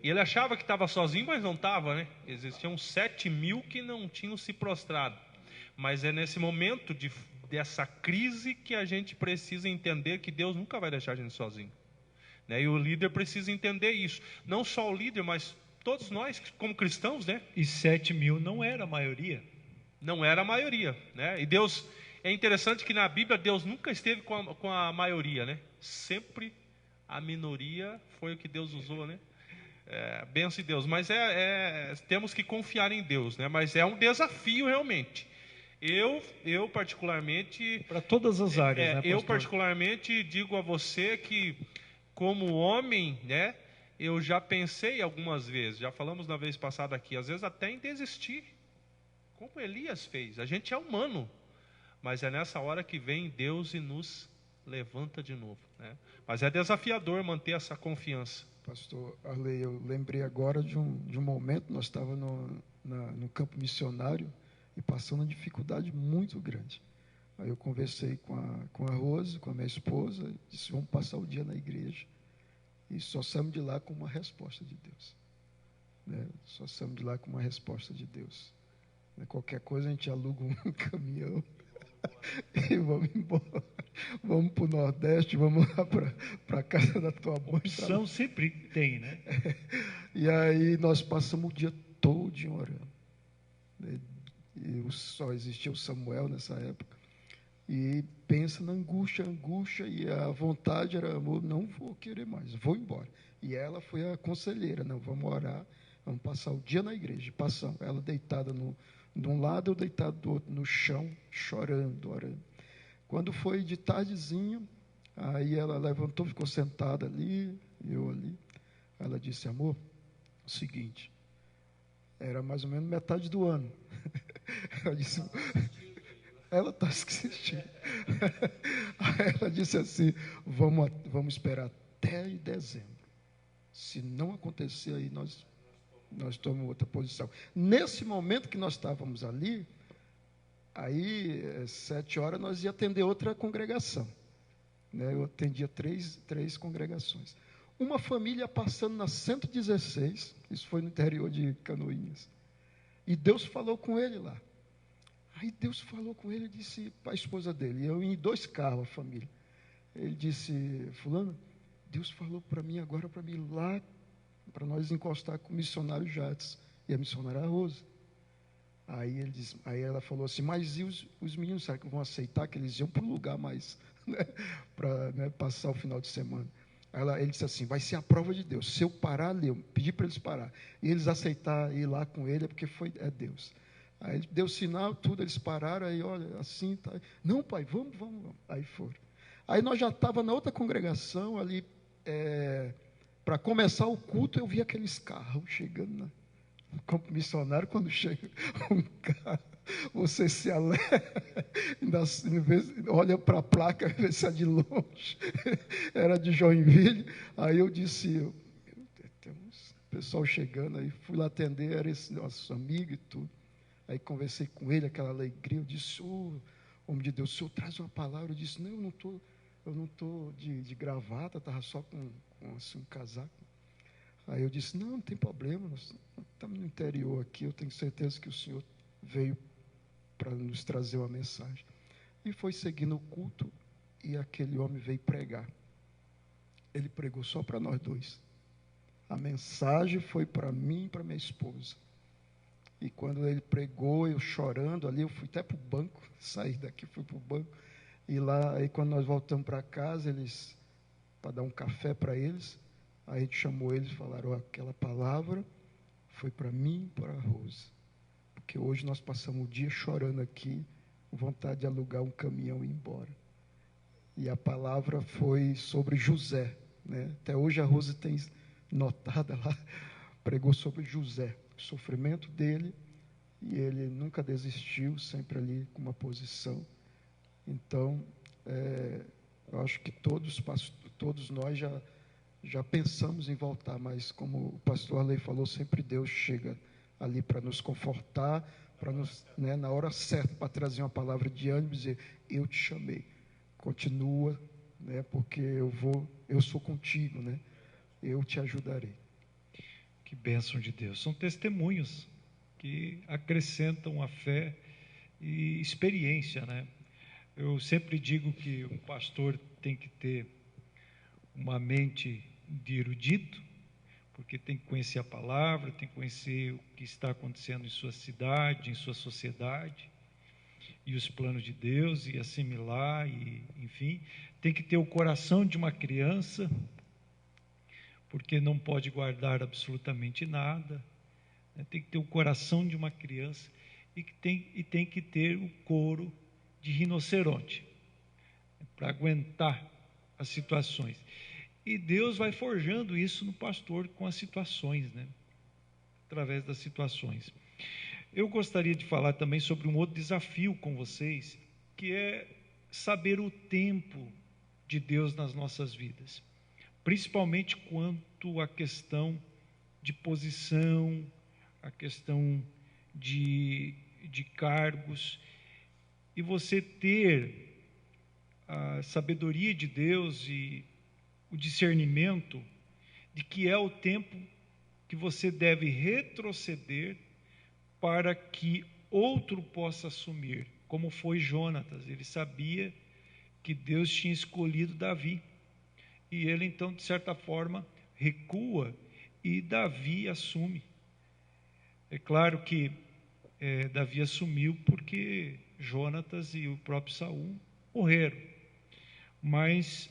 E ele achava que estava sozinho, mas não estava, né? Existiam 7.000 que não tinham se prostrado. Mas é nesse momento dessa crise que a gente precisa entender que Deus nunca vai deixar a gente sozinho, né? E o líder precisa entender isso. Não só o líder, mas todos nós como cristãos, né? E 7.000 não era a maioria. não era a maioria, né? E Deus, é interessante que na Bíblia Deus nunca esteve com a maioria, né? Sempre a minoria foi o que Deus usou, né? Benção de Deus, mas temos que confiar em Deus, né? Mas é um desafio realmente. Eu particularmente, para todas as áreas, né, pastor? Eu particularmente digo a você que, como homem, né? Eu já pensei algumas vezes, já falamos na vez passada aqui, às vezes até em desistir, como Elias fez. A gente é humano, mas é nessa hora que vem Deus e nos levanta de novo, né? Mas é desafiador manter essa confiança. Pastor Arley, eu lembrei agora de um momento, nós estávamos no campo missionário e passando uma dificuldade muito grande. Aí eu conversei com a Rose, com a minha esposa, disse, vamos passar o dia na igreja. E só saímos de lá com uma resposta de Deus. Né? Só saímos de lá com uma resposta de Deus. Qualquer coisa a gente aluga um caminhão e vamos embora. Vamos para o Nordeste, vamos lá para a casa da tua mãe. Opção sempre tem, né? E aí nós passamos o dia todo orando. E só existia o Samuel nessa época. E pensa na angústia, e a vontade era, amor, não vou querer mais, vou embora. E ela foi a conselheira, não, vamos orar, vamos passar o dia na igreja. Passamos, ela deitada de um lado, eu deitado do outro, no chão, chorando, orando. Quando foi de tardezinho, aí ela levantou, ficou sentada ali, eu ali. Ela disse, amor, o seguinte, era mais ou menos metade do ano. Ela disse, ela está assistindo. Aí ela disse assim, vamos esperar até dezembro. Se não acontecer, aí nós tomamos outra posição. Nesse momento que nós estávamos ali, aí, 7 horas, nós ia atender outra congregação. Né? Eu atendia três congregações. Uma família passando na 116, isso foi no interior de Canoinhas. E Deus falou com ele lá. Aí Deus falou com ele e disse para a esposa dele, eu em 2 carros, a família. Ele disse, fulano, Deus falou para mim agora para mim lá, para nós encostar com o missionário Jades e a missionária Rosa. Aí ela falou assim, mas e os meninos, será que vão aceitar que eles iam para um lugar mais, né, para passar o final de semana? Ele disse assim, vai ser a prova de Deus. Se eu parar ali, eu pedi para eles parar, e eles aceitar ir lá com ele, é porque é Deus. Aí ele deu sinal, tudo, eles pararam, aí olha, assim, tá. Não, pai, vamos. Aí foram. Aí nós já estávamos na outra congregação, ali, para começar o culto, eu vi aqueles carros chegando no campo missionário. Quando chega um carro, você se alegra, olha para a placa, vê se é de longe, era de Joinville. Aí eu disse, tem uns pessoal chegando, aí fui lá atender, era esse nosso amigo e tudo. Aí conversei com ele, aquela alegria, eu disse, homem de Deus, o senhor traz uma palavra? Eu disse, não, eu não estou de gravata, estava só com assim, um casaco. Aí eu disse, não tem problema, nós estamos no interior aqui, eu tenho certeza que o senhor veio para nos trazer uma mensagem. E foi seguindo o culto, e aquele homem veio pregar. Ele pregou só para nós 2. A mensagem foi para mim e para minha esposa. E quando ele pregou, eu chorando ali, eu fui até para o banco, saí daqui, fui para o banco. E lá, aí quando nós voltamos para casa, para dar um café para eles, aí a gente chamou eles e falaram, aquela palavra foi para mim e para a Rose. Porque hoje nós passamos o dia chorando aqui, com vontade de alugar um caminhão e ir embora. E a palavra foi sobre José. Né? Até hoje a Rose tem notada lá, pregou sobre José. O sofrimento dele, e ele nunca desistiu, sempre ali com uma posição. Então, eu acho que todos nós já pensamos em voltar, mas como o pastor Arley falou, sempre Deus chega ali para nos confortar, para nos, né, na hora certa, para trazer uma palavra de ânimo e dizer, eu te chamei, continua, né, porque eu sou contigo, né, eu te ajudarei. Que bênção de Deus. São testemunhos que acrescentam a fé e experiência, né? Eu sempre digo que o pastor tem que ter uma mente de erudito, porque tem que conhecer a palavra, tem que conhecer o que está acontecendo em sua cidade, em sua sociedade, e os planos de Deus, e assimilar, e, enfim, tem que ter o coração de uma criança, porque não pode guardar absolutamente nada, né? Tem que ter o coração de uma criança, e tem que ter o couro de rinoceronte, para aguentar as situações. E Deus vai forjando isso no pastor com as situações, né? Através das situações. Eu gostaria de falar também sobre um outro desafio com vocês, que é saber o tempo de Deus nas nossas vidas, principalmente quanto à questão de posição, a questão de cargos, e você ter a sabedoria de Deus e o discernimento de que é o tempo que você deve retroceder para que outro possa assumir, como foi Jonatas. Ele sabia que Deus tinha escolhido Davi, e ele então, de certa forma, recua, e Davi assume. É claro que Davi assumiu porque Jonatas e o próprio Saul morreram, mas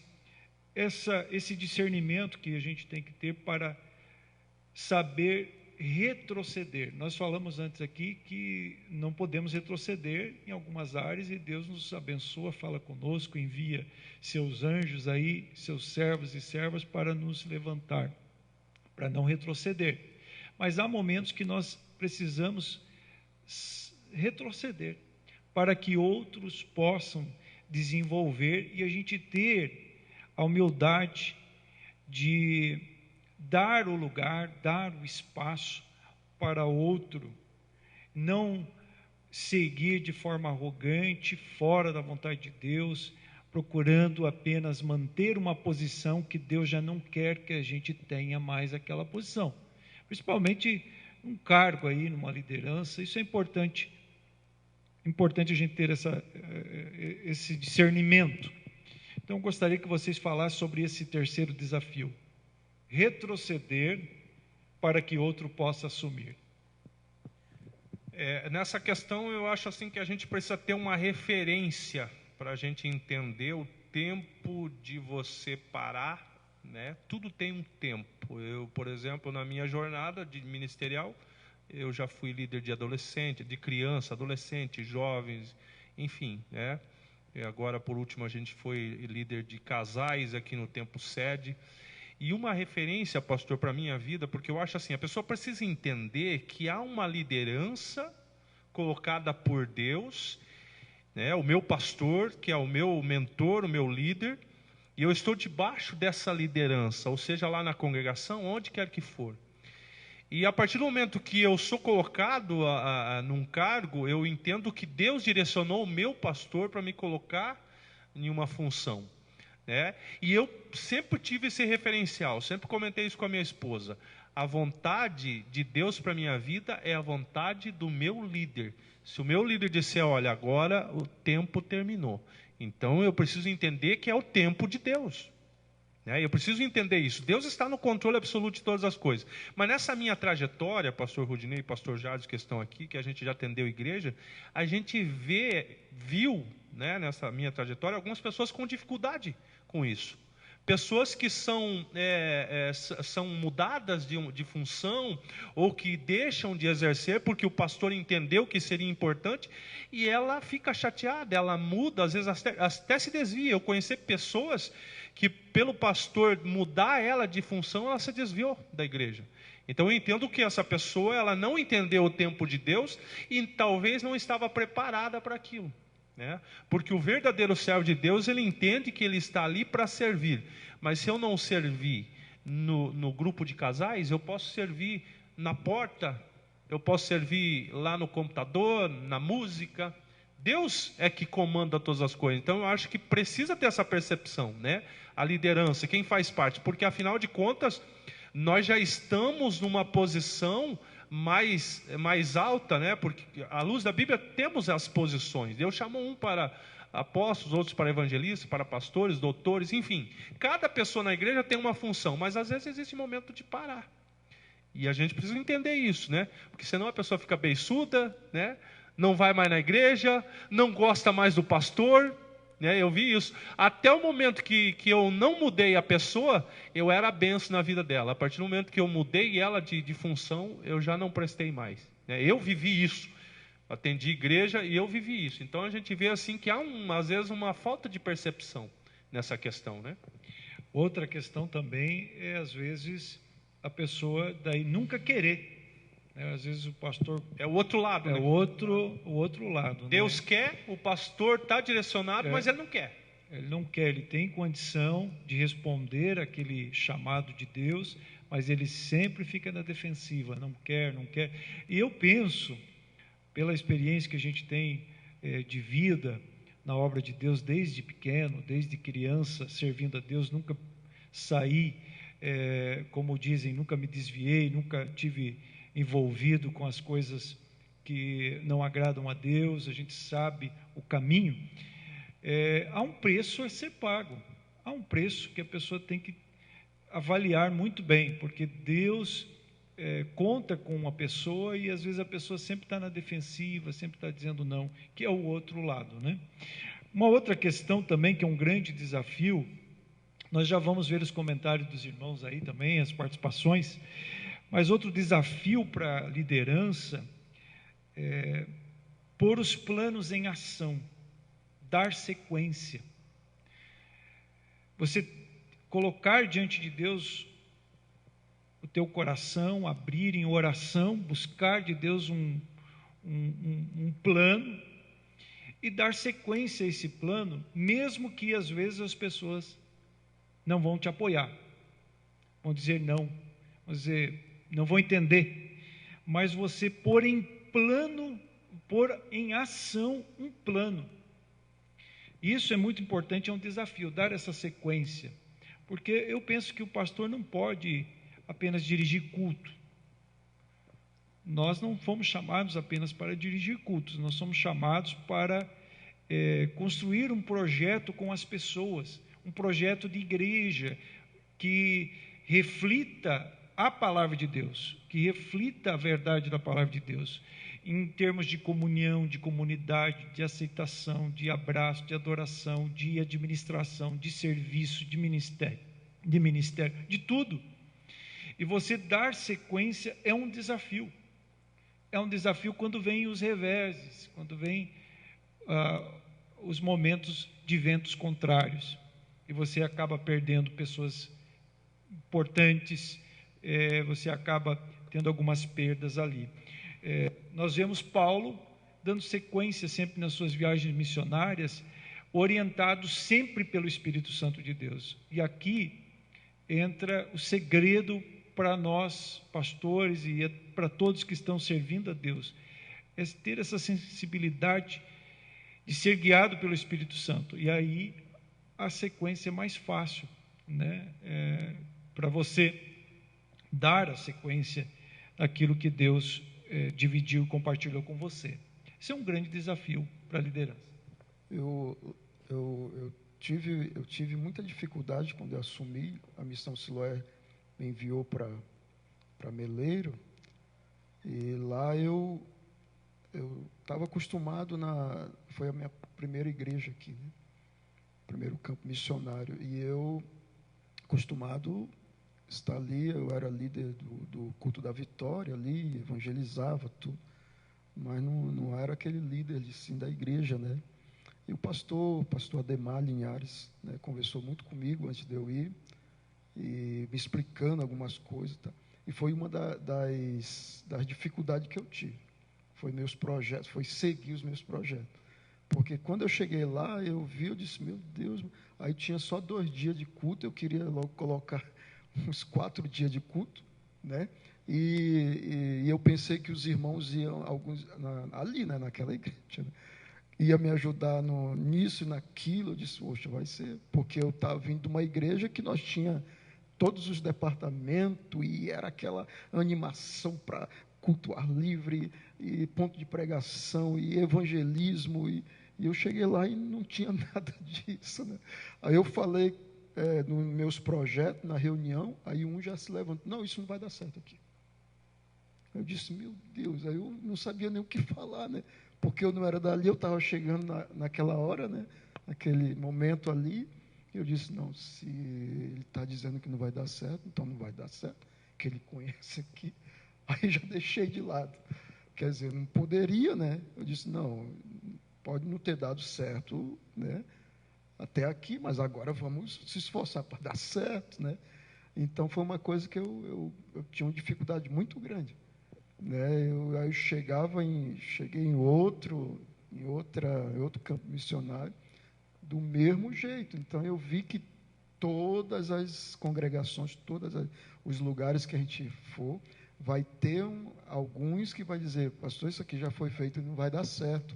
esse discernimento que a gente tem que ter para saber retroceder. Nós falamos antes aqui que não podemos retroceder em algumas áreas, e Deus nos abençoa, fala conosco, envia seus anjos aí, seus servos e servas para nos levantar, para não retroceder. Mas há momentos que nós precisamos retroceder para que outros possam desenvolver, e a gente ter a humildade de dar o lugar, dar o espaço para outro, não seguir de forma arrogante, fora da vontade de Deus, procurando apenas manter uma posição que Deus já não quer que a gente tenha mais aquela posição, principalmente um cargo aí, numa liderança. Isso é importante a gente ter esse discernimento. Então, eu gostaria que vocês falassem sobre esse terceiro desafio: retroceder para que outro possa assumir. Nessa questão, eu acho assim que a gente precisa ter uma referência para a gente entender o tempo de você parar, né? Tudo tem um tempo. Eu, por exemplo, na minha jornada ministerial, eu já fui líder de adolescente, de criança, adolescente, jovens, enfim, né? E agora, por último, a gente foi líder de casais aqui no Tempo Sede. E uma referência, pastor, para a minha vida, porque eu acho assim, a pessoa precisa entender que há uma liderança colocada por Deus, né? O meu pastor, que é o meu mentor, o meu líder, e eu estou debaixo dessa liderança, ou seja, lá na congregação, onde quer que for. E a partir do momento que eu sou colocado num cargo, eu entendo que Deus direcionou o meu pastor para me colocar em uma função, né? E eu sempre tive esse referencial, sempre comentei isso com a minha esposa: a vontade de Deus para a minha vida é a vontade do meu líder. Se o meu líder disser, olha, agora o tempo terminou, então eu preciso entender que é o tempo de Deus. Eu preciso entender isso. Deus está no controle absoluto de todas as coisas. Mas nessa minha trajetória, pastor Rudinei e pastor Jardim, que estão aqui, que a gente já atendeu igreja, a gente viu, né, nessa minha trajetória, algumas pessoas com dificuldade com isso. Pessoas que são mudadas de função, ou que deixam de exercer porque o pastor entendeu que seria importante, e ela fica chateada, ela muda, às vezes até se desvia. Eu conheci pessoas que, pelo pastor mudar ela de função, ela se desviou da igreja. Então eu entendo que essa pessoa, ela não entendeu o tempo de Deus e talvez não estava preparada para aquilo, né? Porque o verdadeiro servo de Deus, ele entende que ele está ali para servir. Mas se eu não servir no grupo de casais, eu posso servir na porta, eu posso servir lá no computador, na música. Deus é que comanda todas as coisas. Então eu acho que precisa ter essa percepção, né? A liderança, quem faz parte, porque afinal de contas nós já estamos numa posição mais alta, né? Porque à luz da Bíblia temos as posições. Deus chamou um para apóstolos, outros para evangelistas, para pastores, doutores, enfim. Cada pessoa na igreja tem uma função, mas às vezes existe um momento de parar, E a gente precisa entender isso, né? Porque senão a pessoa fica beiçuda, né? Não vai mais na igreja, não gosta mais do pastor, né? Eu vi isso. Até o momento que eu não mudei a pessoa, eu era a benção na vida dela. A partir do momento que eu mudei ela de função, eu já não prestei mais, né? Eu vivi isso. Atendi igreja e eu vivi isso. Então a gente vê assim que há, às vezes, uma falta de percepção nessa questão, né? Outra questão também é, às vezes, a pessoa daí nunca querer. Às vezes o pastor... É o outro lado, é né? o outro lado. Deus né? quer, o pastor está direcionado, mas ele não quer. Ele não quer, ele tem condição de responder aquele chamado de Deus, mas ele sempre fica na defensiva, não quer. E eu penso, pela experiência que a gente tem de vida na obra de Deus desde pequeno, desde criança, servindo a Deus, nunca saí, como dizem, nunca me desviei, nunca tive envolvido com as coisas que não agradam a Deus, a gente sabe o caminho. Há um preço a ser pago, há um preço que a pessoa tem que avaliar muito bem, porque Deus conta com uma pessoa e às vezes a pessoa sempre está na defensiva, sempre está dizendo não, que é o outro lado, né? Uma outra questão também que é um grande desafio, nós já vamos ver os comentários dos irmãos aí também, as participações, mas outro desafio para a liderança é pôr os planos em ação, dar sequência. Você colocar diante de Deus o teu coração, abrir em oração, buscar de Deus um plano e dar sequência a esse plano, mesmo que às vezes as pessoas não vão te apoiar, vão dizer não, vão dizer não vão entender, mas você pôr em ação um plano. Isso é muito importante, é um desafio, dar essa sequência, porque eu penso que o pastor não pode apenas dirigir culto. Nós não fomos chamados apenas para dirigir cultos, nós somos chamados para construir um projeto com as pessoas, um projeto de igreja que reflita a palavra de Deus, que reflita a verdade da palavra de Deus, em termos de comunhão, de comunidade, de aceitação, de abraço, de adoração, de administração, de serviço, de ministério, de tudo. E você dar sequência é um desafio. É um desafio quando vem os reveses, quando vem os momentos de ventos contrários. E você acaba perdendo pessoas importantes, você acaba tendo algumas perdas ali. Nós vemos Paulo dando sequência sempre nas suas viagens missionárias, orientado sempre pelo Espírito Santo de Deus. E aqui entra o segredo para nós, pastores, e para todos que estão servindo a Deus, é ter essa sensibilidade de ser guiado pelo Espírito Santo. E aí a sequência é mais fácil, né? Para você dar a sequência daquilo que Deus dividiu, compartilhou com você. Isso é um grande desafio para a liderança. Eu tive muita dificuldade quando eu assumi. A missão Siloé me enviou para Meleiro, e lá eu estava acostumado foi a minha primeira igreja aqui, né? Primeiro campo missionário, e eu acostumado estar ali, eu era líder do culto da Vitória ali, evangelizava tudo, mas não era aquele líder assim, da igreja, né? E o pastor Ademar Linhares, né, conversou muito comigo antes de eu ir, e me explicando algumas coisas, tá? E foi uma das dificuldades que eu tive, foi meus projetos, foi seguir os meus projetos, porque quando eu cheguei lá, eu disse, meu Deus, aí tinha só 2 dias de culto, eu queria logo colocar uns 4 dias de culto, né? E eu pensei que os irmãos iam, alguns ali, né, naquela igreja, né, ia me ajudar nisso e naquilo. Eu disse, poxa, vai ser, porque eu estava vindo de uma igreja que nós tinha todos os departamentos, e era aquela animação para culto ar livre, e ponto de pregação, e evangelismo, e eu cheguei lá e não tinha nada disso, né? Aí eu falei nos meus projetos, na reunião, aí um já se levantou, não, isso não vai dar certo aqui. Eu disse, meu Deus, aí eu não sabia nem o que falar, né? Porque eu não era dali, eu estava chegando naquela hora, né? Naquele momento ali. Eu disse, não, se ele está dizendo que não vai dar certo, então não vai dar certo, que ele conhece aqui. Aí já deixei de lado. Quer dizer, não poderia, né? Eu disse, não, pode não ter dado certo, né? Até aqui, mas agora vamos se esforçar para dar certo, né? Então foi uma coisa que eu tinha uma dificuldade muito grande, né? Aí cheguei em outro campo missionário do mesmo jeito. Então eu vi que todas as congregações, os lugares que a gente for, vai ter alguns que vai dizer, pastor, isso aqui já foi feito e não vai dar certo.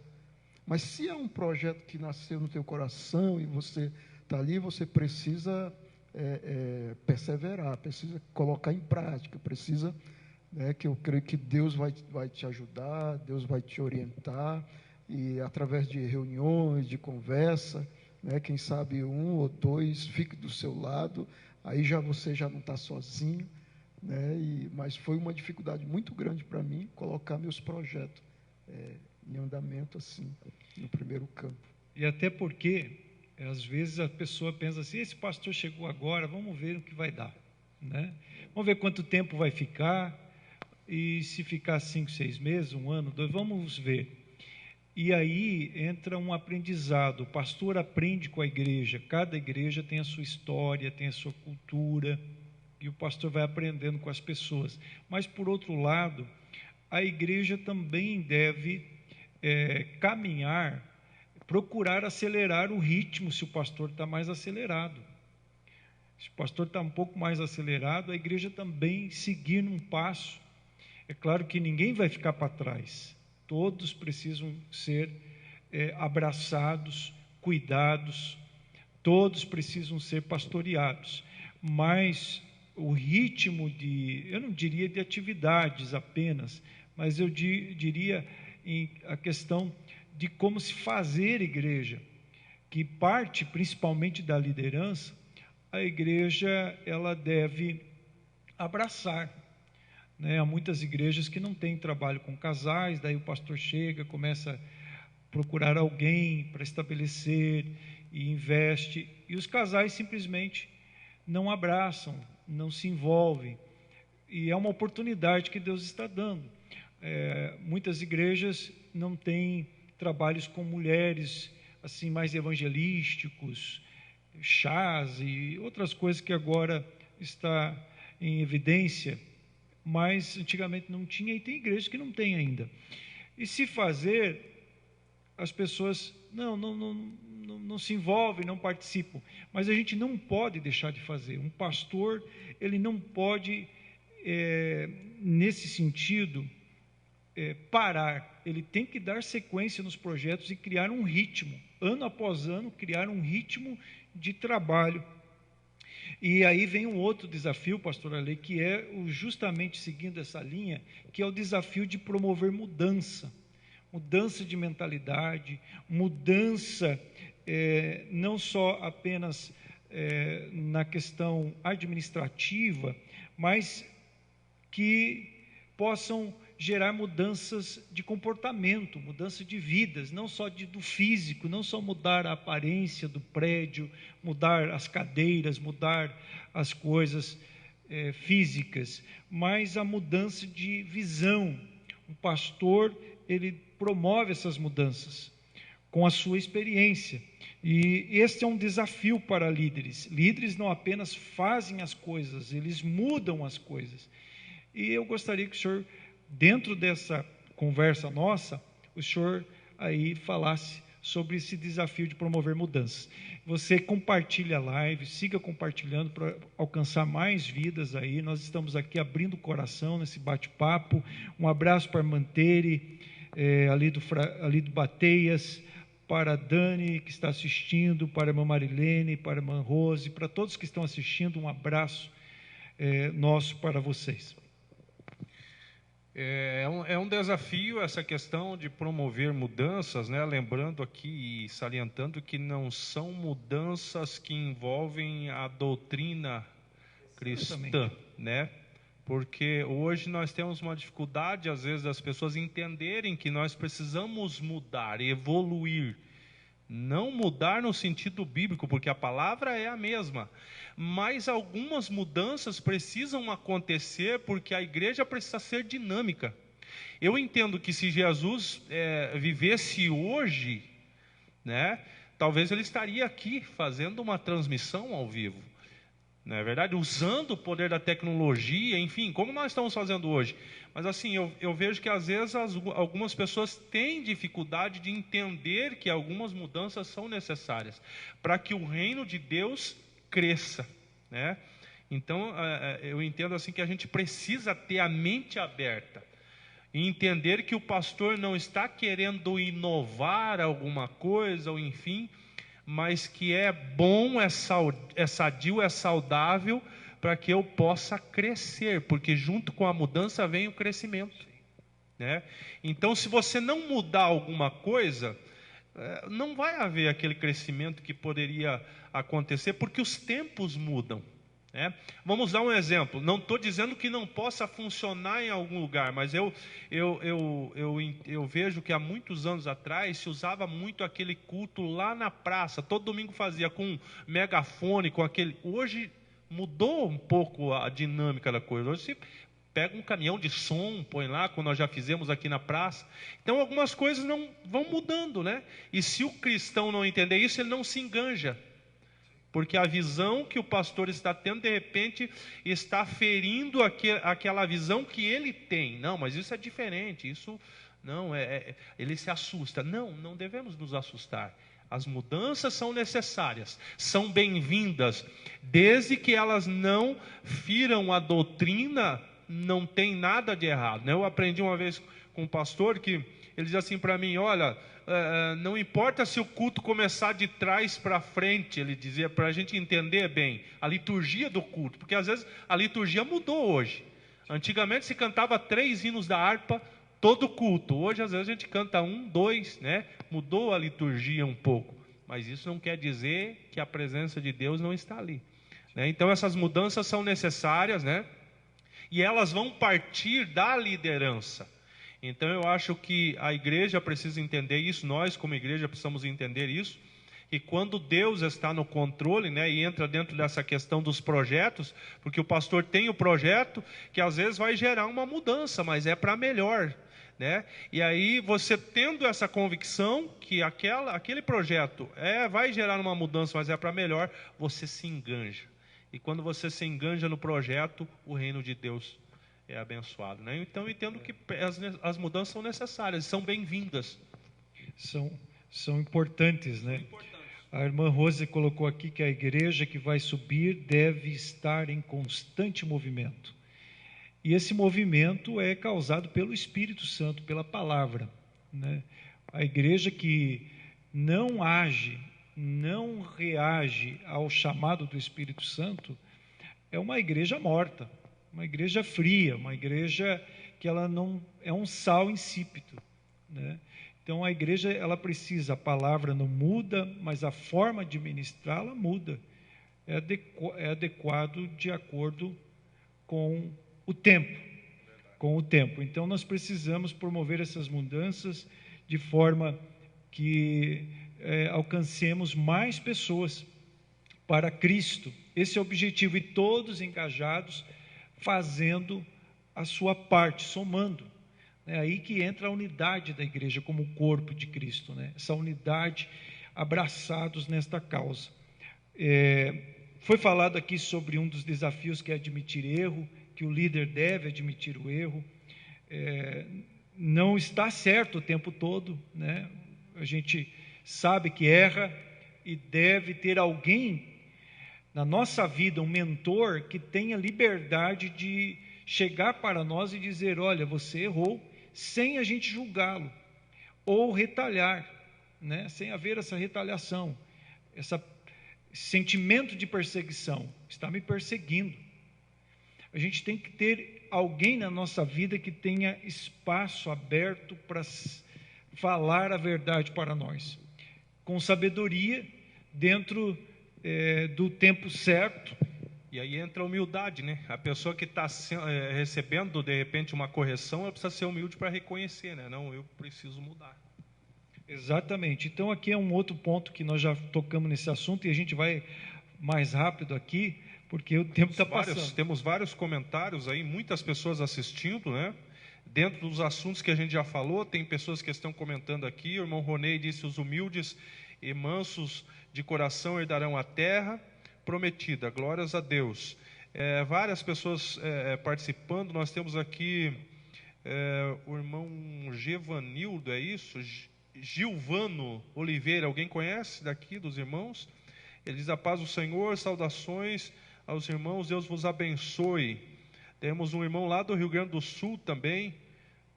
Mas se é um projeto que nasceu no teu coração e você está ali, você precisa perseverar, precisa colocar em prática, precisa, né, que eu creio que Deus vai te ajudar, Deus vai te orientar, e através de reuniões, de conversa, né, quem sabe um ou dois fique do seu lado, aí você já não está sozinho, né, mas foi uma dificuldade muito grande para mim colocar meus projetos em andamento assim, no primeiro campo. E até porque, às vezes, a pessoa pensa assim, esse pastor chegou agora, vamos ver o que vai dar, né? Vamos ver quanto tempo vai ficar, e se ficar 5, 6 meses, 1 ano, 2, vamos ver. E aí entra um aprendizado, o pastor aprende com a igreja, cada igreja tem a sua história, tem a sua cultura, e o pastor vai aprendendo com as pessoas. Mas, por outro lado, a igreja também deve caminhar, procurar acelerar o ritmo se o pastor está mais acelerado. Se o pastor está um pouco mais acelerado, a igreja também seguir num passo. É claro que ninguém vai ficar para trás, todos precisam ser abraçados, cuidados, todos precisam ser pastoreados, mas o ritmo eu não diria de atividades apenas, mas eu diria a questão de como se fazer igreja, que parte principalmente da liderança, a igreja ela deve abraçar, né? Há muitas igrejas que não têm trabalho com casais, daí o pastor chega, começa a procurar alguém para estabelecer e investe, e os casais simplesmente não abraçam, não se envolvem, e é uma oportunidade que Deus está dando. Muitas igrejas não têm trabalhos com mulheres assim mais evangelísticos, chás e outras coisas que agora está em evidência, mas antigamente não tinha, e tem igrejas que não tem ainda. E se fazer, as pessoas não se envolvem, não participam, mas a gente não pode deixar de fazer. Um pastor, ele não pode, nesse sentido, parar, ele tem que dar sequência nos projetos e criar um ritmo, ano após ano, criar um ritmo de trabalho. E aí vem um outro desafio, pastor Arley, que é justamente seguindo essa linha, que é o desafio de promover mudança de mentalidade, mudança não só apenas na questão administrativa, mas que possam gerar mudanças de comportamento, mudança de vidas, não só do físico, não só mudar a aparência do prédio, mudar as cadeiras, mudar as coisas físicas, mas a mudança de visão. Um pastor, ele promove essas mudanças com a sua experiência, e este é um desafio para líderes. Líderes não apenas fazem as coisas, eles mudam as coisas. E eu gostaria que o senhor, dentro dessa conversa nossa, o senhor aí falasse sobre esse desafio de promover mudanças. Você compartilha a live, siga compartilhando para alcançar mais vidas aí. Nós estamos aqui abrindo o coração nesse bate-papo. Um abraço para a Mantere, ali do Bateias, para a Dani, que está assistindo, para a irmã Marilene, para a irmã Rose, para todos que estão assistindo, um abraço nosso para vocês. É um desafio essa questão de promover mudanças, né? Lembrando aqui e salientando que não são mudanças que envolvem a doutrina cristã, né? Porque hoje nós temos uma dificuldade, às vezes, das pessoas entenderem que nós precisamos mudar, evoluir. Não mudar no sentido bíblico, porque a palavra é a mesma. Mas algumas mudanças precisam acontecer, porque a igreja precisa ser dinâmica. Eu entendo que se Jesus vivesse hoje, né, talvez ele estaria aqui fazendo uma transmissão ao vivo. Não é verdade? Usando o poder da tecnologia, enfim, como nós estamos fazendo hoje. Mas assim, eu vejo que às vezes algumas pessoas têm dificuldade de entender que algumas mudanças são necessárias para que o reino de Deus cresça, né? Então, eu entendo assim que a gente precisa ter a mente aberta e entender que o pastor não está querendo inovar alguma coisa, ou enfim, mas que é bom, é sadio, é saudável, para que eu possa crescer, porque junto com a mudança vem o crescimento, né? Então, se você não mudar alguma coisa, não vai haver aquele crescimento que poderia acontecer, porque os tempos mudam, né? Vamos dar um exemplo. Não estou dizendo que não possa funcionar em algum lugar, mas eu vejo que há muitos anos atrás se usava muito aquele culto lá na praça. Todo domingo fazia com megafone, com aquele. Hoje mudou um pouco a dinâmica da coisa. Hoje se pega um caminhão de som, põe lá, como nós já fizemos aqui na praça. Então algumas coisas não vão mudando, né? E se o cristão não entender isso, ele não se enganja. Porque a visão que o pastor está tendo, de repente, está ferindo aquela visão que ele tem. Não, mas isso é diferente, isso não ele se assusta. Não devemos nos assustar. As mudanças são necessárias, são bem-vindas, desde que elas não firam a doutrina, não tem nada de errado. Eu aprendi uma vez com um pastor que ele diz assim para mim: olha, não importa se o culto começar de trás para frente, ele dizia, para a gente entender bem a liturgia do culto, porque às vezes a liturgia mudou hoje. Antigamente se cantava 3 hinos da harpa todo culto, hoje às vezes a gente canta 1, 2, né? Mudou a liturgia um pouco, mas isso não quer dizer que a presença de Deus não está ali, né? Então essas mudanças são necessárias, né? E elas vão partir da liderança. Então eu acho que a igreja precisa entender isso, nós como igreja precisamos entender isso, e quando Deus está no controle, né, e entra dentro dessa questão dos projetos, porque o pastor tem o projeto que às vezes vai gerar uma mudança, mas é para melhor, né? E aí você tendo essa convicção que aquele projeto vai gerar uma mudança, mas é para melhor, você se enganja. E quando você se enganja no projeto, o reino de Deus é abençoado, né? Então eu entendo que as mudanças são necessárias, são bem-vindas. São importantes, né? A irmã Rose colocou aqui que a igreja que vai subir deve estar em constante movimento. E esse movimento é causado pelo Espírito Santo, pela palavra, né? A igreja que não age, não reage ao chamado do Espírito Santo, é uma igreja morta, uma igreja fria, uma igreja que ela não é um sal insípido, né? Então a igreja, ela precisa, a palavra não muda, mas a forma de ministrá-la muda. É adequado de acordo com o tempo. Então nós precisamos promover essas mudanças de forma que alcancemos mais pessoas para Cristo. Esse é o objetivo, e todos engajados, fazendo a sua parte, somando. É aí que entra a unidade da igreja como corpo de Cristo, né? Essa unidade, abraçados nesta causa. Foi falado aqui sobre um dos desafios, que é admitir erro, que o líder deve admitir o erro. Não está certo o tempo todo, né? A gente sabe que erra e deve ter alguém na nossa vida, um mentor, que tenha liberdade de chegar para nós e dizer: olha, você errou, sem a gente julgá-lo ou retalhar, né? Sem haver essa retaliação, esse sentimento de perseguição. Está me perseguindo. A gente tem que ter alguém na nossa vida que tenha espaço aberto para falar a verdade para nós, com sabedoria, dentro do tempo certo E aí entra a humildade, né? A pessoa que está recebendo, de repente, uma correção, ela precisa ser humilde para reconhecer, né? Não, eu preciso mudar. Exatamente. Então, aqui é um outro ponto que nós já tocamos nesse assunto e a gente vai mais rápido aqui, porque o tempo está passando. Temos vários comentários aí, muitas pessoas assistindo, né? Dentro dos assuntos que a gente já falou, tem pessoas que estão comentando aqui. O irmão Ronei disse: os humildes e mansos de coração herdarão a terra prometida. Glórias a Deus. Várias pessoas participando. Nós temos aqui o irmão Gevanildo, é isso? Gilvano Oliveira, alguém conhece daqui dos irmãos? Ele diz: a paz do Senhor, saudações aos irmãos, Deus vos abençoe. Temos um irmão lá do Rio Grande do Sul também,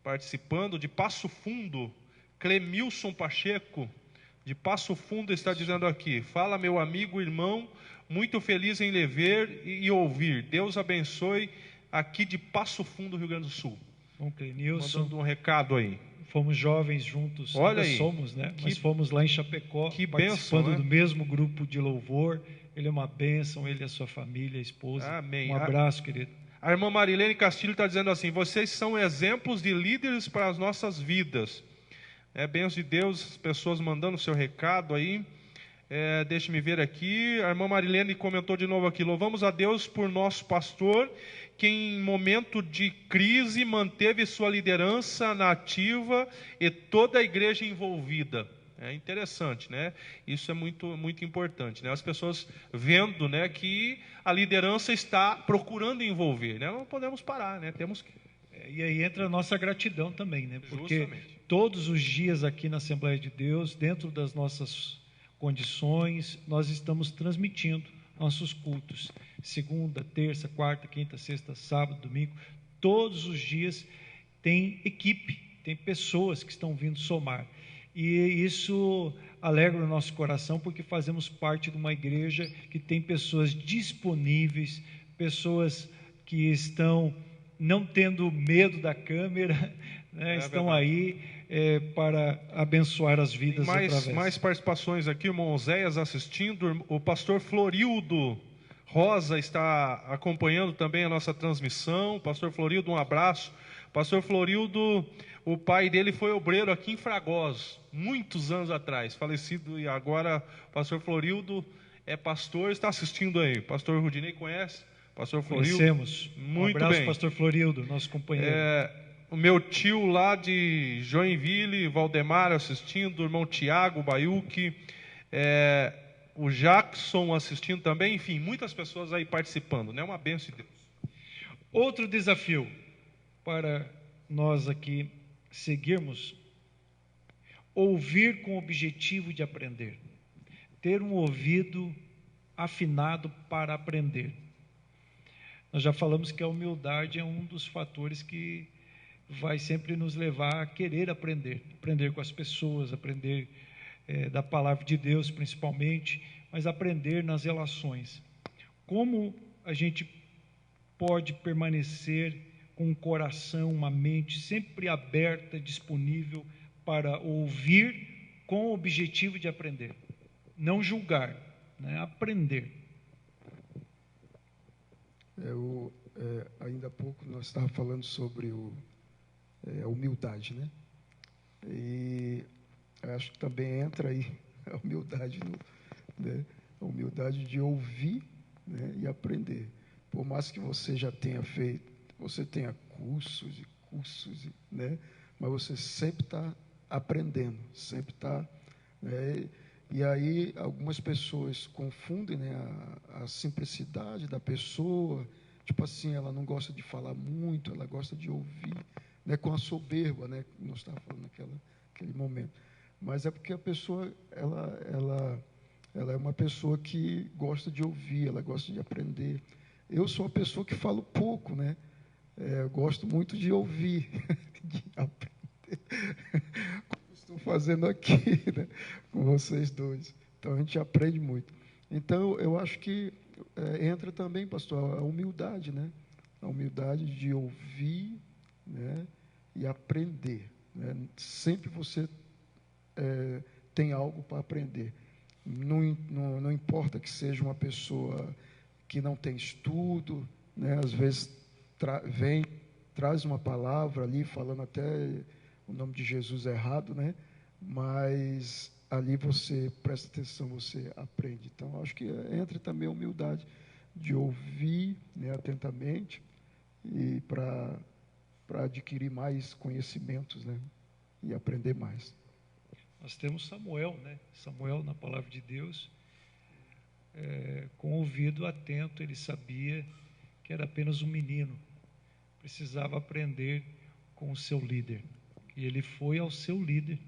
participando, de Passo Fundo, Clemilson Pacheco, de Passo Fundo, está dizendo aqui: fala, meu amigo, irmão, muito feliz em lhe ver e ouvir. Deus abençoe, aqui de Passo Fundo, Rio Grande do Sul. Bom, Clemilson, mandando um recado aí. Fomos jovens juntos, olha aí, somos, né? Mas fomos lá em Chapecó, que participando bênção, né? do mesmo grupo de louvor. Ele é uma bênção, ele é a sua família, a esposa. Amém. Um abraço, querido. A irmã Marilene Castilho está dizendo assim: vocês são exemplos de líderes para as nossas vidas. Bênção de Deus, as pessoas mandando o seu recado aí. Deixe-me ver aqui. A irmã Marilene comentou de novo aqui: louvamos a Deus por nosso pastor, que em momento de crise manteve sua liderança na ativa e toda a igreja envolvida. É interessante, né? Isso é muito, muito importante, né? As pessoas vendo, né, que a liderança está procurando envolver, né? Não podemos parar, né? Temos que... E aí entra a nossa gratidão também, né? Porque justamente, todos os dias aqui na Assembleia de Deus, dentro das nossas condições, nós estamos transmitindo nossos cultos. Segunda, terça, quarta, quinta, sexta, sábado, domingo. Todos os dias tem equipe, tem pessoas que estão vindo somar. E isso alegra o nosso coração, porque fazemos parte de uma igreja que tem pessoas disponíveis, pessoas que estão não tendo medo da câmera, né? Estão verdade. Aí para abençoar as vidas através. Mais participações aqui, o irmão Oséias assistindo, o pastor Florildo Rosa está acompanhando também a nossa transmissão. Pastor Florildo, um abraço. Pastor Florildo, o pai dele foi obreiro aqui em Fragoso, muitos anos atrás, falecido, e agora pastor Florildo é pastor, está assistindo aí. Pastor Rudinei conhece? Pastor Florildo? Conhecemos. Muito um abraço, bem. pastor Florildo, nosso companheiro. O meu tio lá de Joinville, Valdemar, assistindo, o irmão Tiago Baiuque, o Jackson assistindo também, enfim, muitas pessoas aí participando, né? Uma bênção de Deus. Outro desafio para nós aqui seguirmos: ouvir com o objetivo de aprender, ter um ouvido afinado para aprender. Nós já falamos que a humildade é um dos fatores que vai sempre nos levar a querer aprender com as pessoas, aprender da palavra de Deus principalmente, mas aprender nas relações. Como a gente pode permanecer com um coração, uma mente sempre aberta, disponível para ouvir com o objetivo de aprender, não julgar, né? Aprender. Ainda há pouco nós estávamos falando sobre a humildade, né? E acho que também entra aí a humildade, né? A humildade de ouvir, né, e aprender. Por mais que você já tenha feito, você tenha cursos, né? Mas você sempre está aprendendo, sempre está... né? E aí algumas pessoas confundem, né, a simplicidade da pessoa, tipo assim, ela não gosta de falar muito, ela gosta de ouvir, né, com a soberba, né, que nós estávamos falando naquele momento. Mas é porque a pessoa, ela é uma pessoa que gosta de ouvir, ela gosta de aprender. Eu sou uma pessoa que falo pouco, né? Eu gosto muito de ouvir, de aprender, como estou fazendo aqui, né, com vocês dois. Então, a gente aprende muito. Então, eu acho que entra também, pastor, a humildade, né? A humildade de ouvir, né, e aprender, né? Sempre você tem algo para aprender. Não importa que seja uma pessoa que não tem estudo, né? Às vezes traz uma palavra ali, falando até o nome de Jesus errado, né? Mas ali você presta atenção, você aprende. Então, acho que entra também a humildade de ouvir, né, atentamente, e para adquirir mais conhecimentos, né? E aprender mais. Nós temos Samuel, né? Samuel, na palavra de Deus, com o ouvido atento, ele sabia que era apenas um menino, precisava aprender com o seu líder. E ele foi ao seu líder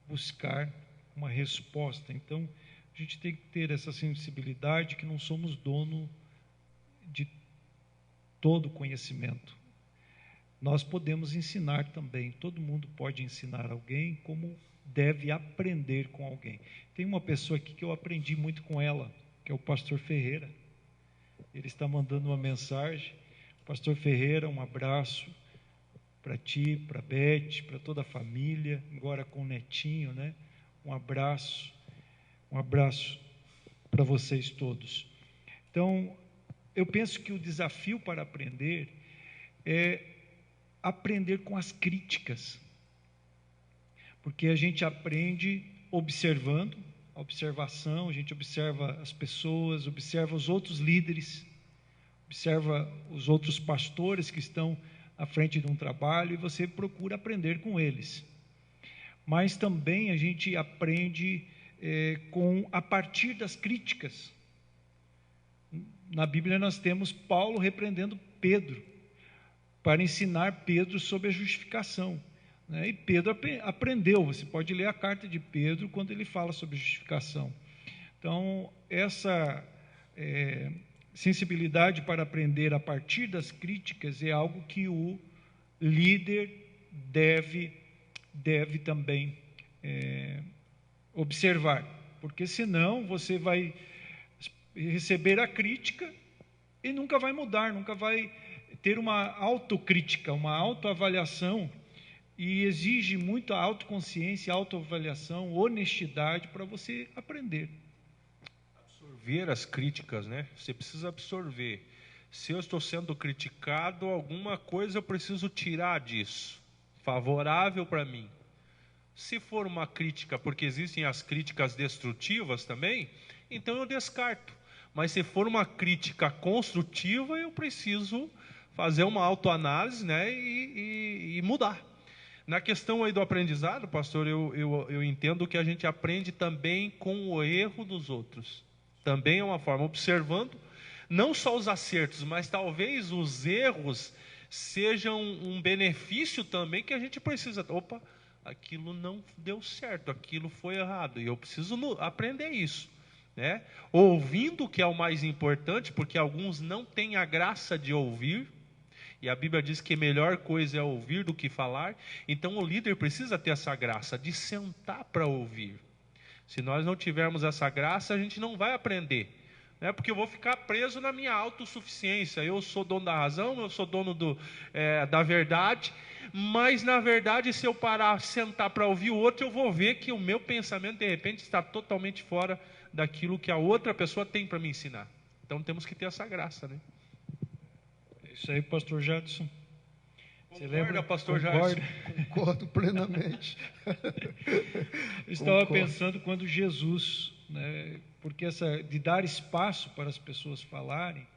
buscar uma resposta. Então, a gente tem que ter essa sensibilidade que não somos dono de todo conhecimento. Nós podemos ensinar também, todo mundo pode ensinar alguém como deve aprender com alguém. Tem uma pessoa aqui que eu aprendi muito com ela, que é o pastor Ferreira. Ele está mandando uma mensagem. Pastor Ferreira, um abraço para ti, para Beth, para toda a família, agora com o netinho, né? Um abraço para vocês todos. Então, eu penso que o desafio para aprender é aprender com as críticas, porque a gente aprende observando, a observação, a gente observa as pessoas, observa os outros líderes, observa os outros pastores que estão à frente de um trabalho e você procura aprender com eles. Mas também a gente aprende a partir das críticas. Na Bíblia nós temos Paulo repreendendo Pedro, para ensinar Pedro sobre a justificação. Né? E Pedro aprendeu, você pode ler a carta de Pedro quando ele fala sobre justificação. Então, essa sensibilidade para aprender a partir das críticas é algo que o líder deve também observar, porque senão você vai receber a crítica e nunca vai mudar, nunca vai ter uma autocrítica, uma autoavaliação, e exige muito a autoconsciência, autoavaliação, honestidade para você aprender. Absorver as críticas, né? Você precisa absorver. Se eu estou sendo criticado, alguma coisa eu preciso tirar disso, favorável para mim. Se for uma crítica, porque existem as críticas destrutivas também, então eu descarto. Mas se for uma crítica construtiva, eu preciso fazer uma autoanálise, né, e mudar. Na questão aí do aprendizado, pastor, eu entendo que a gente aprende também com o erro dos outros. Também é uma forma, observando, não só os acertos, mas talvez os erros sejam um benefício também que a gente precisa. Opa, aquilo não deu certo, aquilo foi errado, e eu preciso aprender isso. Né? Ouvindo, que é o mais importante, porque alguns não têm a graça de ouvir, e a Bíblia diz que a melhor coisa é ouvir do que falar. Então o líder precisa ter essa graça de sentar para ouvir. Se nós não tivermos essa graça, a gente não vai aprender, né? Porque eu vou ficar preso na minha autossuficiência. Eu sou dono da razão, eu sou dono da verdade, mas na verdade, se eu parar, sentar para ouvir o outro, eu vou ver que o meu pensamento de repente está totalmente fora daquilo que a outra pessoa tem para me ensinar. Então temos que ter essa graça, né? É isso aí, pastor Jadson. Você lembra, pastor Jadson? Concordo plenamente. Eu estava pensando quando Jesus, né, porque de dar espaço para as pessoas falarem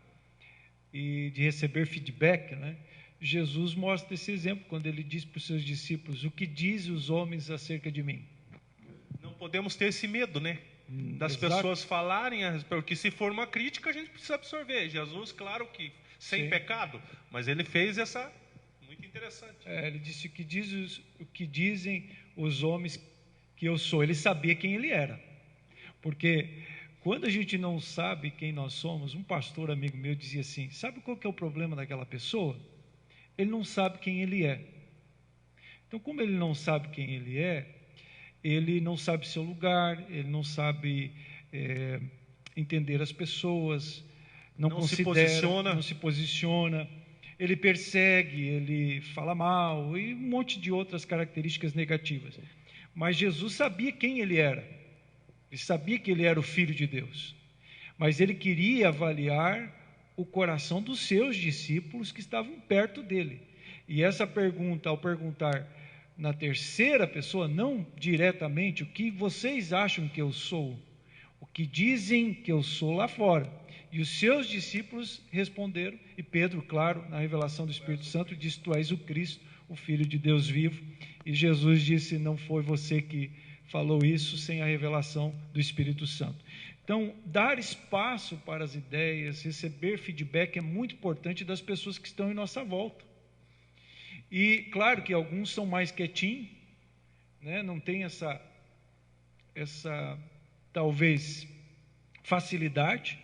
e de receber feedback, né? Jesus mostra esse exemplo quando ele diz para os seus discípulos: o que dizem os homens acerca de mim? Não podemos ter esse medo, né? Das Exato. pessoas falarem, porque se for uma crítica a gente precisa absorver. Jesus, claro que sem Sim. pecado, mas ele fez essa, muito interessante. Ele disse: o que dizem os homens que eu sou. Ele sabia quem ele era, porque quando a gente não sabe quem nós somos, um pastor amigo meu dizia assim: sabe qual que é o problema daquela pessoa? Ele não sabe quem ele é. Então, como ele não sabe quem ele é, ele não sabe seu lugar, ele não sabe entender as pessoas, não considera, não se posiciona, ele persegue, ele fala mal e um monte de outras características negativas. Mas Jesus sabia quem ele era, ele sabia que ele era o Filho de Deus, mas ele queria avaliar o coração dos seus discípulos que estavam perto dele. E essa pergunta, ao perguntar na terceira pessoa, não diretamente, o que vocês acham que eu sou? O que dizem que eu sou lá fora? E os seus discípulos responderam, e Pedro, claro, na revelação do Espírito Santo, disse: tu és o Cristo, o Filho de Deus vivo. E Jesus disse: não foi você que falou isso sem a revelação do Espírito Santo. Então, dar espaço para as ideias, receber feedback é muito importante das pessoas que estão em nossa volta. E claro que alguns são mais quietinhos, né? Não tem essa talvez facilidade,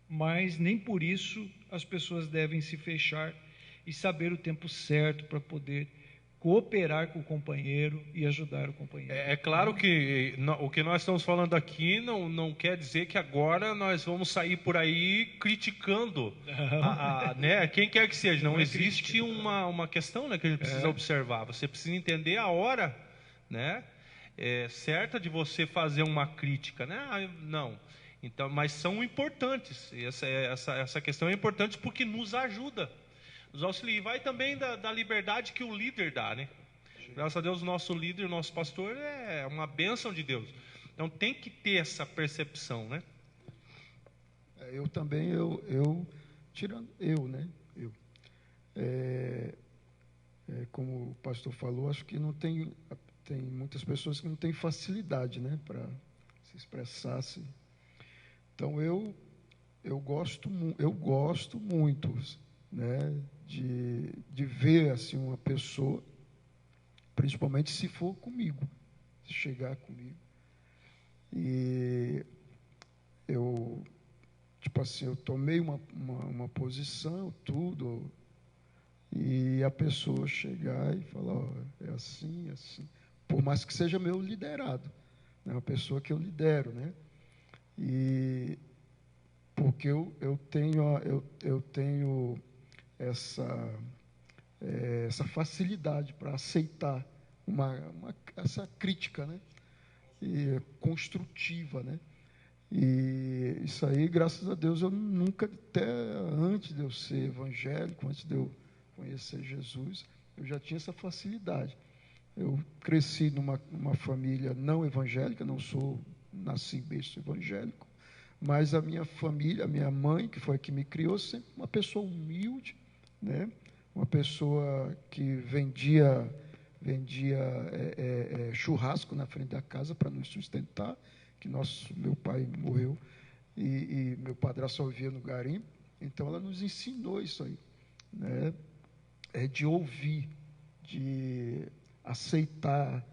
mas nem por isso as pessoas devem se fechar e saber o tempo certo para poder cooperar com o companheiro e ajudar o companheiro. É claro que o que nós estamos falando aqui não quer dizer que agora nós vamos sair por aí criticando né, quem quer que seja. Não existe uma questão, né, que a gente precisa observar. Você precisa entender a hora, né, certa de você fazer uma crítica, né? Não. Então, mas são importantes. Essa questão é importante porque nos ajuda, nos auxilia. E vai também da liberdade que o líder dá, né? Graças a Deus, o nosso líder, o nosso pastor é uma bênção de Deus. Então tem que ter essa percepção, né? Eu também, tirando né? Como o pastor falou, acho que não tem muitas pessoas que não têm facilidade, né, para se expressar. Então eu gosto muito, né, de ver assim uma pessoa, principalmente se for comigo, se chegar comigo, e eu tomei uma posição, tudo, e a pessoa chegar e falar: é assim, por mais que seja meu liderado, né, uma pessoa que eu lidero, né, e porque eu tenho essa facilidade para aceitar essa crítica, né, e construtiva, né, e isso aí, graças a Deus, eu nunca, até antes de eu ser evangélico, antes de eu conhecer Jesus, eu já tinha essa facilidade. Eu cresci numa família não evangélica, nasci em berço evangélico, mas a minha família, a minha mãe, que foi a que me criou, sempre uma pessoa humilde, né? Uma pessoa que vendia churrasco na frente da casa para nos sustentar, que meu pai morreu e meu padrasto só vivia no garimpo. Então ela nos ensinou isso aí, né? De ouvir, de aceitar